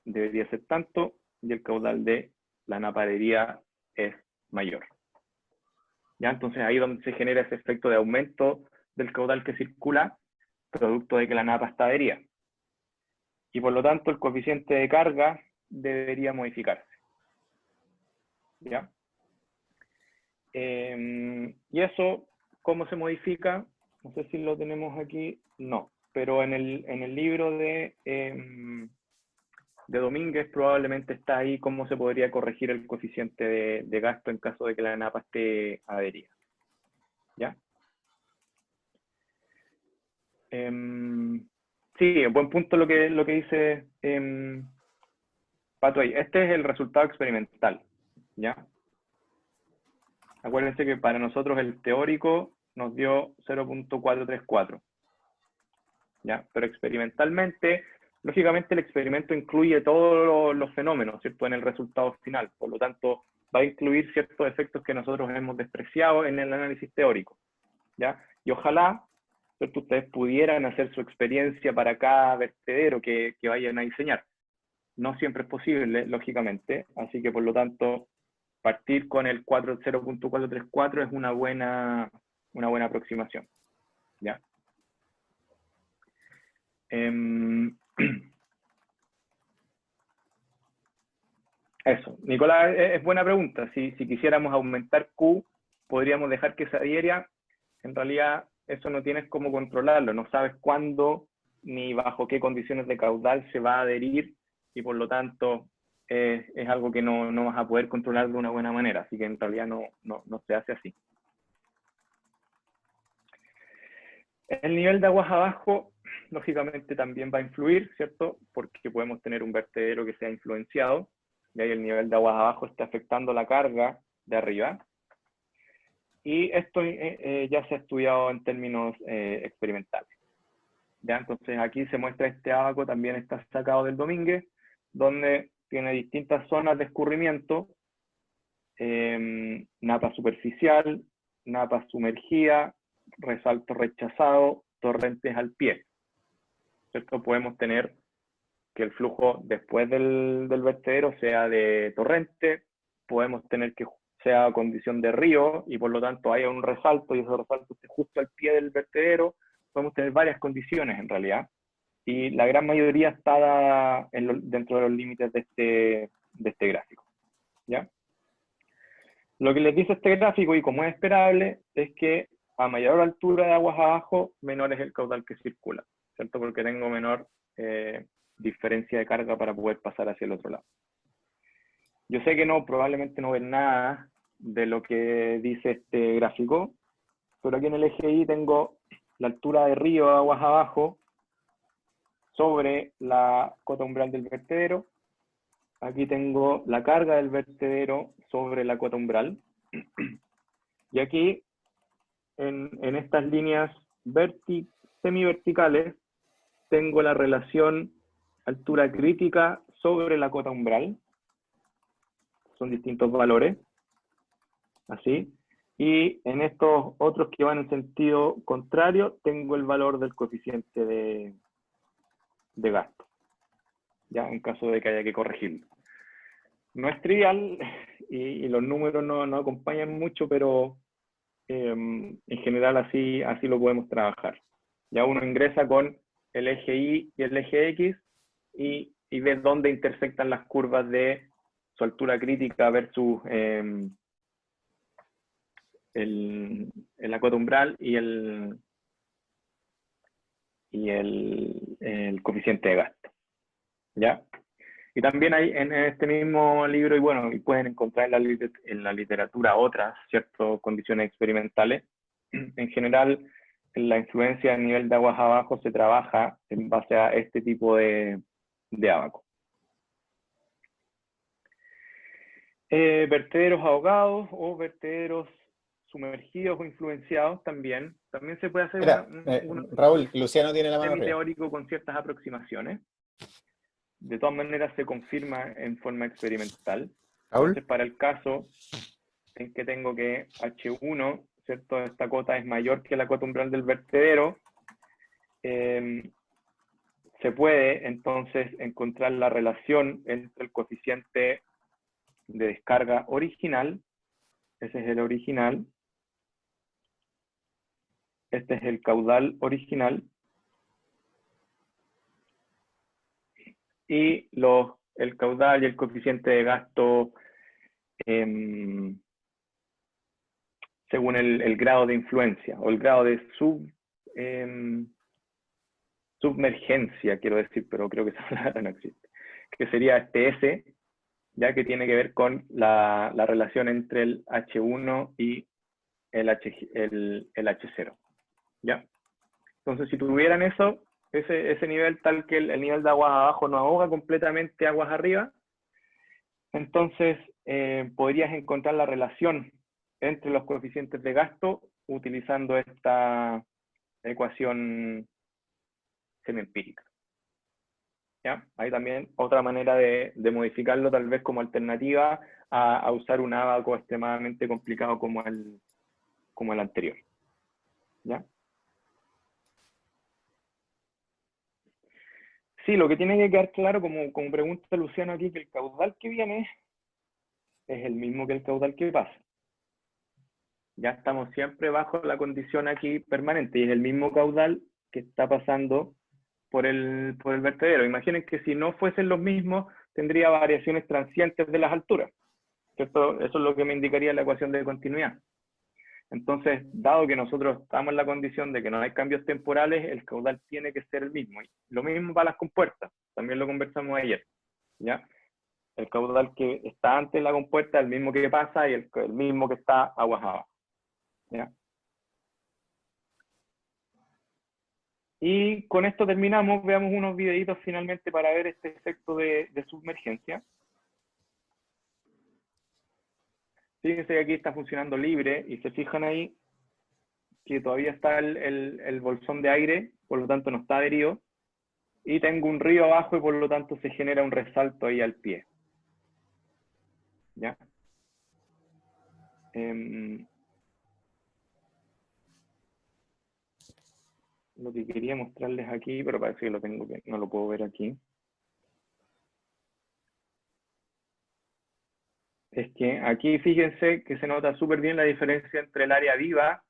Speaker 1: debería ser tanto, y el caudal de la napa adherida es mayor. ¿Ya? Entonces ahí es donde se genera ese efecto de aumento del caudal que circula, producto de que la napa está adherida. Y por lo tanto el coeficiente de carga debería modificarse. ¿Ya? Y eso, ¿cómo se modifica? No sé si lo tenemos aquí, no. Pero en el libro de Domínguez probablemente está ahí cómo se podría corregir el coeficiente de gasto en caso de que la napa esté adherida. ¿Ya? Sí, buen punto lo que dice Pato ahí. Este es el resultado experimental. ¿Ya? Acuérdense que para nosotros el teórico nos dio 0.434. ¿Ya? Pero experimentalmente, lógicamente el experimento incluye todos los fenómenos, ¿cierto?, en el resultado final. Por lo tanto, va a incluir ciertos efectos que nosotros hemos despreciado en el análisis teórico. ¿Ya? Y ojalá, ¿cierto?, ustedes pudieran hacer su experiencia para cada vertedero que vayan a diseñar. No siempre es posible, lógicamente, así que por lo tanto, partir con el 0.434 es una buena aproximación. ¿Ya? Eso. Nicolás, es buena pregunta. Si quisiéramos aumentar Q, podríamos dejar que se adhiera, en realidad eso no tienes cómo controlarlo, no sabes cuándo ni bajo qué condiciones de caudal se va a adherir, y por lo tanto es algo que no vas a poder controlar de una buena manera, así que en realidad no se hace así. El nivel de aguas abajo, lógicamente, también va a influir, ¿cierto? Porque podemos tener un vertedero que sea influenciado, y ahí el nivel de aguas abajo está afectando la carga de arriba. Y esto ya se ha estudiado en términos experimentales. ¿Ya? Entonces aquí se muestra este abaco, también está sacado del Domínguez, donde tiene distintas zonas de escurrimiento, napa superficial, napa sumergida, resalto rechazado, torrentes al pie. ¿Cierto? Podemos tener que el flujo después del vertedero sea de torrente, podemos tener que sea condición de río y por lo tanto haya un resalto y ese resalto esté justo al pie del vertedero. Podemos tener varias condiciones en realidad y la gran mayoría está dentro de los límites de este gráfico. ¿Ya? Lo que les dice este gráfico, y como es esperable, es que a mayor altura de aguas abajo, menor es el caudal que circula, ¿cierto? Porque tengo menor diferencia de carga para poder pasar hacia el otro lado. Yo sé que probablemente no ven nada de lo que dice este gráfico, pero aquí en el eje Y tengo la altura de río de aguas abajo sobre la cota umbral del vertedero. Aquí tengo la carga del vertedero sobre la cota umbral. Y aquí, en estas líneas semiverticales, tengo la relación altura crítica sobre la cota umbral. Son distintos valores. Así. Y en estos otros que van en sentido contrario, tengo el valor del coeficiente de gasto. Ya, en caso de que haya que corregirlo. No es trivial y los números no acompañan mucho, pero en general así lo podemos trabajar. Ya uno ingresa con el eje Y y el eje X y ve dónde intersectan las curvas de su altura crítica versus la cota umbral y el coeficiente de gasto. ¿Ya? Y también hay en este mismo libro, y bueno, y pueden encontrar en la literatura otras, ¿cierto?, condiciones experimentales. En general, la influencia del nivel de aguas abajo se trabaja en base a este tipo de abaco. Vertederos ahogados o vertederos sumergidos o influenciados también se puede hacer
Speaker 2: Raúl, Luciano tiene la mano arriba.
Speaker 1: Teórico con ciertas aproximaciones. De todas maneras se confirma en forma experimental.
Speaker 2: Raúl.
Speaker 1: Entonces, para el caso en que tengo que H1, ¿cierto?, esta cota es mayor que la cota umbral del vertedero, se puede entonces encontrar la relación entre el coeficiente de descarga original, ese es el original, este es el caudal original, y el caudal y el coeficiente de gasto según el grado de influencia, o el grado de submergencia, quiero decir, pero creo que esa palabra no existe, que sería este S, ya que tiene que ver con la relación entre el H1 y el H0. ¿Ya? Entonces, si tuvieran ese nivel tal que el nivel de aguas abajo no ahoga completamente aguas arriba, entonces podrías encontrar la relación entre los coeficientes de gasto utilizando esta ecuación semiempírica. ¿Ya? Hay también otra manera de modificarlo, tal vez como alternativa a usar un abaco extremadamente complicado como el anterior. ¿Ya? Sí, lo que tiene que quedar claro, como pregunta Luciano aquí, que el caudal que viene es el mismo que el caudal que pasa. Ya estamos siempre bajo la condición aquí permanente, y es el mismo caudal que está pasando por el vertedero. Imaginen que si no fuesen los mismos, tendría variaciones transientes de las alturas, ¿cierto? Eso es lo que me indicaría la ecuación de continuidad. Entonces, dado que nosotros estamos en la condición de que no hay cambios temporales, el caudal tiene que ser el mismo. Y lo mismo para las compuertas, también lo conversamos ayer, ¿ya? El caudal que está antes de la compuerta es el mismo que pasa y el mismo que está aguas abajo, ¿ya? Y con esto terminamos, veamos unos videitos finalmente para ver este efecto de submergencia. Fíjense que aquí está funcionando libre y se fijan ahí que todavía está el bolsón de aire, por lo tanto no está adherido. Y tengo un río abajo y por lo tanto se genera un resalto ahí al pie. ¿Ya? Lo que quería mostrarles aquí, pero parece que no lo puedo ver aquí. Es que aquí fíjense que se nota súper bien la diferencia entre el área viva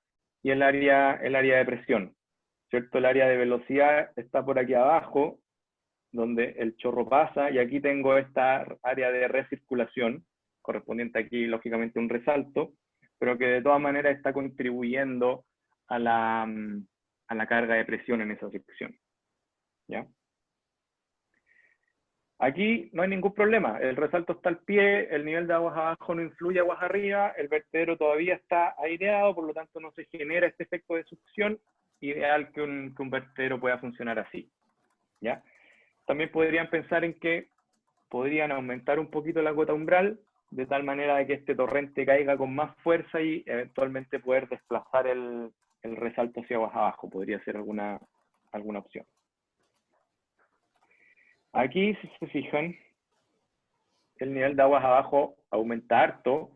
Speaker 1: y el área de presión, ¿cierto? El área de velocidad está por aquí abajo, donde el chorro pasa, y aquí tengo esta área de recirculación, correspondiente aquí, lógicamente, un resalto, pero que de todas maneras está contribuyendo a la carga de presión en esa sección, ¿ya? Aquí no hay ningún problema, el resalto está al pie, el nivel de aguas abajo no influye a aguas arriba, el vertedero todavía está aireado, por lo tanto no se genera este efecto de succión, ideal que un vertedero pueda funcionar así, ¿ya? También podrían pensar en que podrían aumentar un poquito la cota umbral, de tal manera de que este torrente caiga con más fuerza y eventualmente poder desplazar el resalto hacia aguas abajo, podría ser alguna opción. Aquí, si se fijan, el nivel de aguas abajo aumenta harto,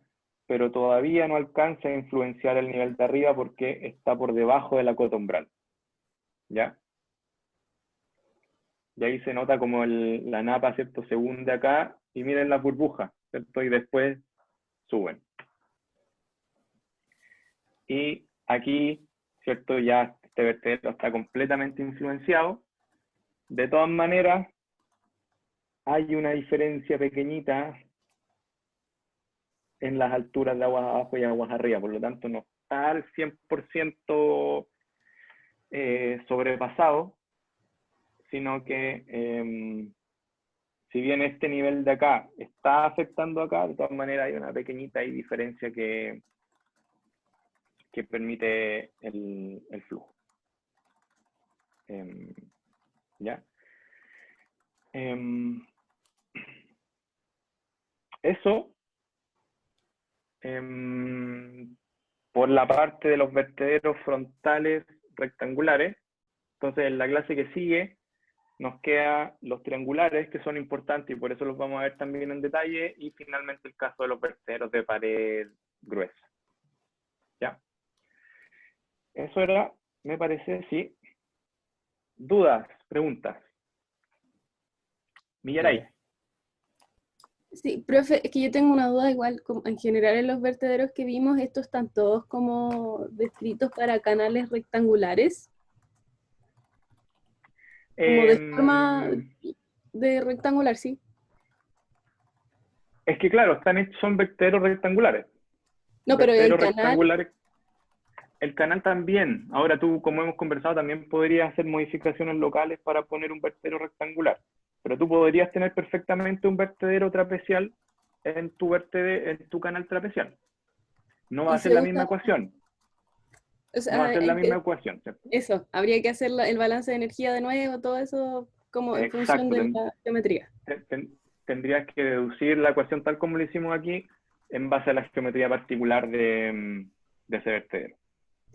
Speaker 1: pero todavía no alcanza a influenciar el nivel de arriba porque está por debajo de la cota umbral, ¿ya? Y ahí se nota como la napa, ¿cierto?, se hunde acá, y miren las burbujas, ¿cierto? Y después suben. Y aquí, ¿cierto?, ya este vertedero está completamente influenciado. De todas maneras, hay una diferencia pequeñita en las alturas de aguas abajo y aguas arriba, por lo tanto no está al 100% sobrepasado, sino que si bien este nivel de acá está afectando acá, de todas maneras hay una pequeñita diferencia que permite el flujo. ¿Ya? Eso por la parte de los vertederos frontales rectangulares. Entonces en la clase que sigue nos quedan los triangulares, que son importantes y por eso los vamos a ver también en detalle, y finalmente el caso de los vertederos de pared gruesa. ¿Ya? Eso era, me parece, sí. ¿Dudas? ¿Preguntas? Millaray.
Speaker 3: Sí, profe, es que yo tengo una duda igual, como en general en los vertederos que vimos, estos están todos como descritos para canales rectangulares. Como de forma de rectangular, sí.
Speaker 1: Es que claro, son vertederos rectangulares.
Speaker 3: No, pero el canal...
Speaker 1: El canal también. Ahora tú, como hemos conversado, también podrías hacer modificaciones locales para poner un vertedero rectangular. Pero tú podrías tener perfectamente un vertedero trapecial en tu canal trapecial. No va a ser la misma ecuación.
Speaker 3: O sea,
Speaker 1: no va a ser la misma ecuación, ¿cierto?
Speaker 3: Eso, habría que hacer el balance de energía de nuevo, todo eso como en función de la geometría.
Speaker 1: Tendrías que deducir la ecuación tal como lo hicimos aquí en base a la geometría particular de ese vertedero.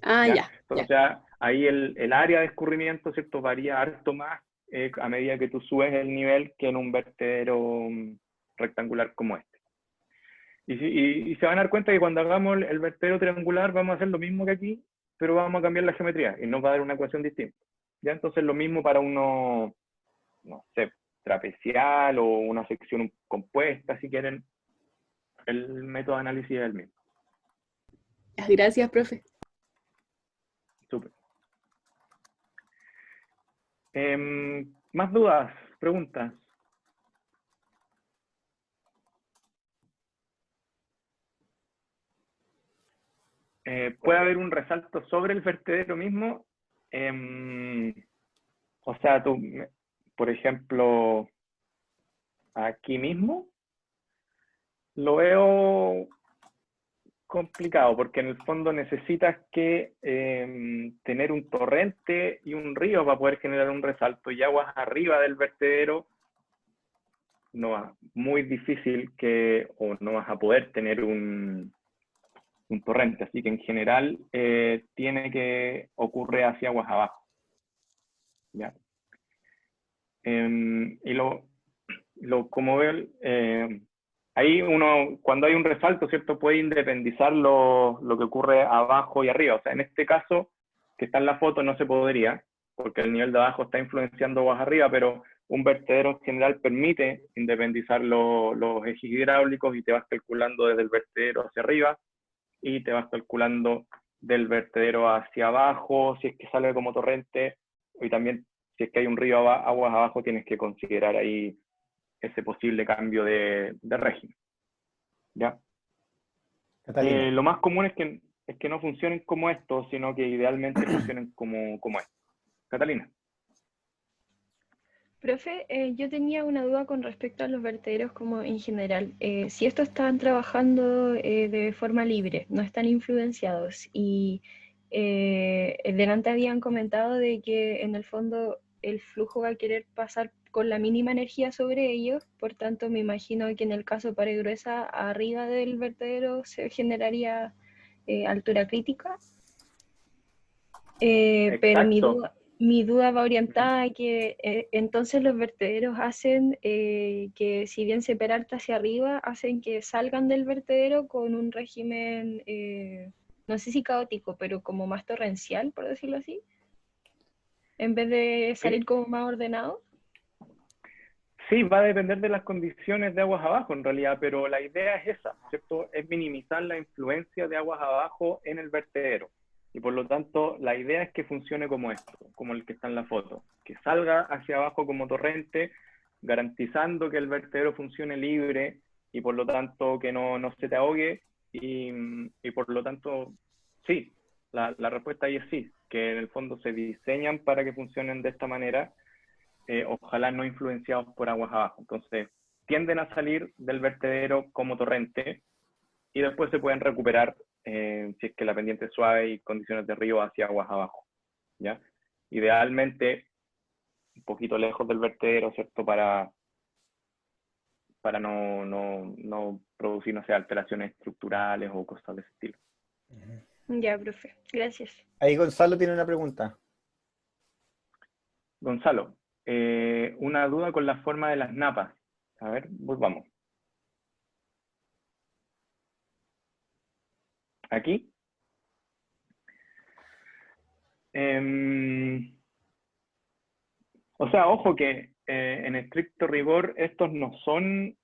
Speaker 3: ¿Ya?
Speaker 1: Entonces ahí el área de escurrimiento, ¿cierto?, varía harto más a medida que tú subes el nivel que en un vertedero rectangular como este. Y se van a dar cuenta que cuando hagamos el vertedero triangular vamos a hacer lo mismo que aquí, pero vamos a cambiar la geometría y nos va a dar una ecuación distinta. ¿Ya? Entonces lo mismo para uno, no sé, trapecial o una sección compuesta, si quieren, el método de análisis es el mismo.
Speaker 3: Gracias, profe.
Speaker 1: Súper. ¿Más dudas? ¿Preguntas? puede haber un resalto sobre el vertedero mismo. O sea, tú, por ejemplo, aquí mismo, lo veo complicado, porque en el fondo necesitas que tener un torrente y un río para poder generar un resalto, y aguas arriba del vertedero, no, muy difícil o no vas a poder tener un torrente, así que en general tiene que ocurrir hacia aguas abajo. ¿Ya? Y como ven, ahí uno, cuando hay un resalto, ¿cierto?, puede independizar lo que ocurre abajo y arriba. O sea, en este caso, que está en la foto, no se podría, porque el nivel de abajo está influenciando aguas arriba, pero un vertedero en general permite independizar los ejes hidráulicos, y te vas calculando desde el vertedero hacia arriba, y te vas calculando del vertedero hacia abajo, si es que sale como torrente, y también si es que hay un río aguas abajo, tienes que considerar ahí ese posible cambio de régimen. ¿Ya? Lo más común es que no funcionen como esto, sino que idealmente funcionen como esto. Catalina.
Speaker 4: Profe, yo tenía una duda con respecto a los vertederos como en general. Si estos están trabajando de forma libre, no están influenciados, y delante habían comentado de que en el fondo el flujo va a querer pasar con la mínima energía sobre ellos, por tanto me imagino que en el caso Pared Gruesa, arriba del vertedero se generaría altura crítica. Pero mi duda va orientada a que entonces los vertederos hacen que, si bien se peralta hacia arriba, hacen que salgan del vertedero con un régimen, no sé si caótico, pero como más torrencial, por decirlo así, en vez de salir como más ordenado.
Speaker 1: Sí, va a depender de las condiciones de aguas abajo en realidad, pero la idea es esa, ¿cierto? Es minimizar la influencia de aguas abajo en el vertedero. Y por lo tanto, la idea es que funcione como esto, como el que está en la foto, que salga hacia abajo como torrente, garantizando que el vertedero funcione libre, y por lo tanto que no se te ahogue, y por lo tanto, sí, la respuesta ahí es sí, que en el fondo se diseñan para que funcionen de esta manera, ojalá no influenciados por aguas abajo. Entonces, tienden a salir del vertedero como torrente, y después se pueden recuperar si es que la pendiente es suave y condiciones de río hacia aguas abajo. ¿Ya? Idealmente, un poquito lejos del vertedero, ¿cierto? Para no producir, no sé, alteraciones estructurales o cosas de ese estilo.
Speaker 4: Ya, profe. Gracias.
Speaker 2: Ahí Gonzalo tiene una pregunta.
Speaker 1: Gonzalo, una duda con la forma de las napas. A ver, volvamos. Aquí. O sea, ojo que en estricto rigor estos no son,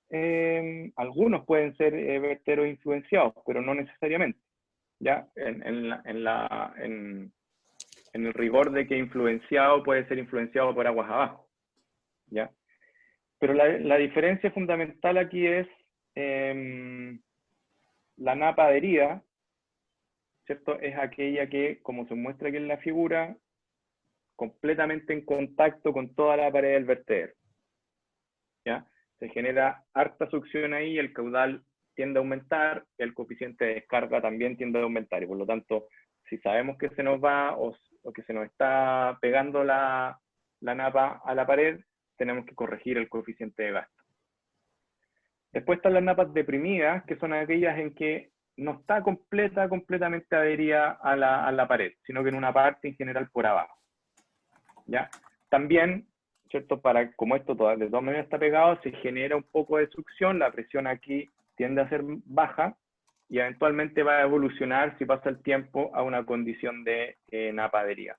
Speaker 1: algunos pueden ser vertederos influenciados, pero no necesariamente. ¿Ya? En el rigor de que influenciado puede ser influenciado por aguas abajo. ¿Ya? Pero la diferencia fundamental aquí es la napa adherida, ¿cierto? Es aquella que, como se muestra aquí en la figura, completamente en contacto con toda la pared del vertedero. ¿Ya? Se genera harta succión ahí, el caudal tiende a aumentar, el coeficiente de descarga también tiende a aumentar, y por lo tanto, si sabemos que se nos va o que se nos está pegando la napa a la pared, tenemos que corregir el coeficiente de gasto. Después están las napas deprimidas, que son aquellas en que no está completamente adherida a la pared, sino que en una parte en general por abajo. ¿Ya? También, ¿cierto? Como esto de todas maneras está pegado, se genera un poco de succión, la presión aquí tiende a ser baja, y eventualmente va a evolucionar, si pasa el tiempo, a una condición de napa adherida.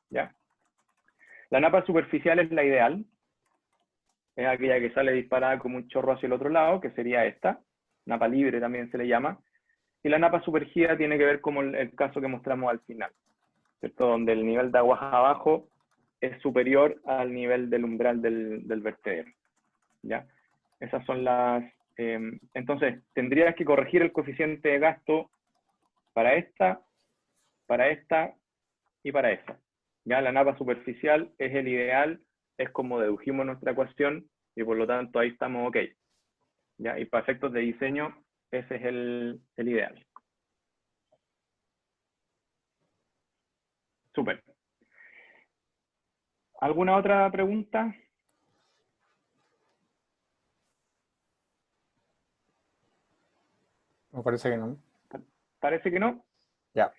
Speaker 1: ¿Ya? La napa superficial es la ideal, es aquella que sale disparada como un chorro hacia el otro lado, que sería esta, napa libre también se le llama, y la napa sumergida tiene que ver como el caso que mostramos al final, ¿cierto? Donde el nivel de aguas abajo es superior al nivel del umbral del vertedero. ¿Ya? Esas son las... entonces, tendrías que corregir el coeficiente de gasto para esta y para esta. Ya la napa superficial es el ideal, es como dedujimos nuestra ecuación y por lo tanto ahí estamos ok. ¿Ya? Y para efectos de diseño, ese es el ideal. Súper. ¿Alguna otra pregunta?
Speaker 2: Me parece que no.
Speaker 1: Parece que no.
Speaker 2: Ya.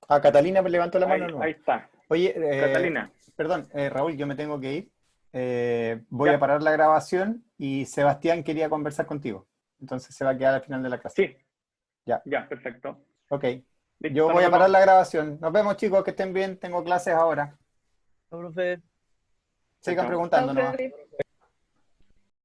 Speaker 2: Ah, Catalina me levantó la mano.
Speaker 1: Ahí está.
Speaker 2: Oye,
Speaker 1: Catalina.
Speaker 2: Perdón, Raúl, yo me tengo que ir. Voy a parar la grabación y Sebastián quería conversar contigo. Entonces se va a quedar al final de la clase.
Speaker 1: Sí.
Speaker 2: Ya.
Speaker 1: Ya, perfecto.
Speaker 2: Ok.
Speaker 1: Listo,
Speaker 2: Yo voy a parar la grabación. Nos vemos, chicos, que estén bien. Tengo clases ahora.
Speaker 7: Chao, profe.
Speaker 2: Sigan
Speaker 1: Chao.
Speaker 2: preguntando
Speaker 4: Chao,
Speaker 2: nomás.
Speaker 4: profe.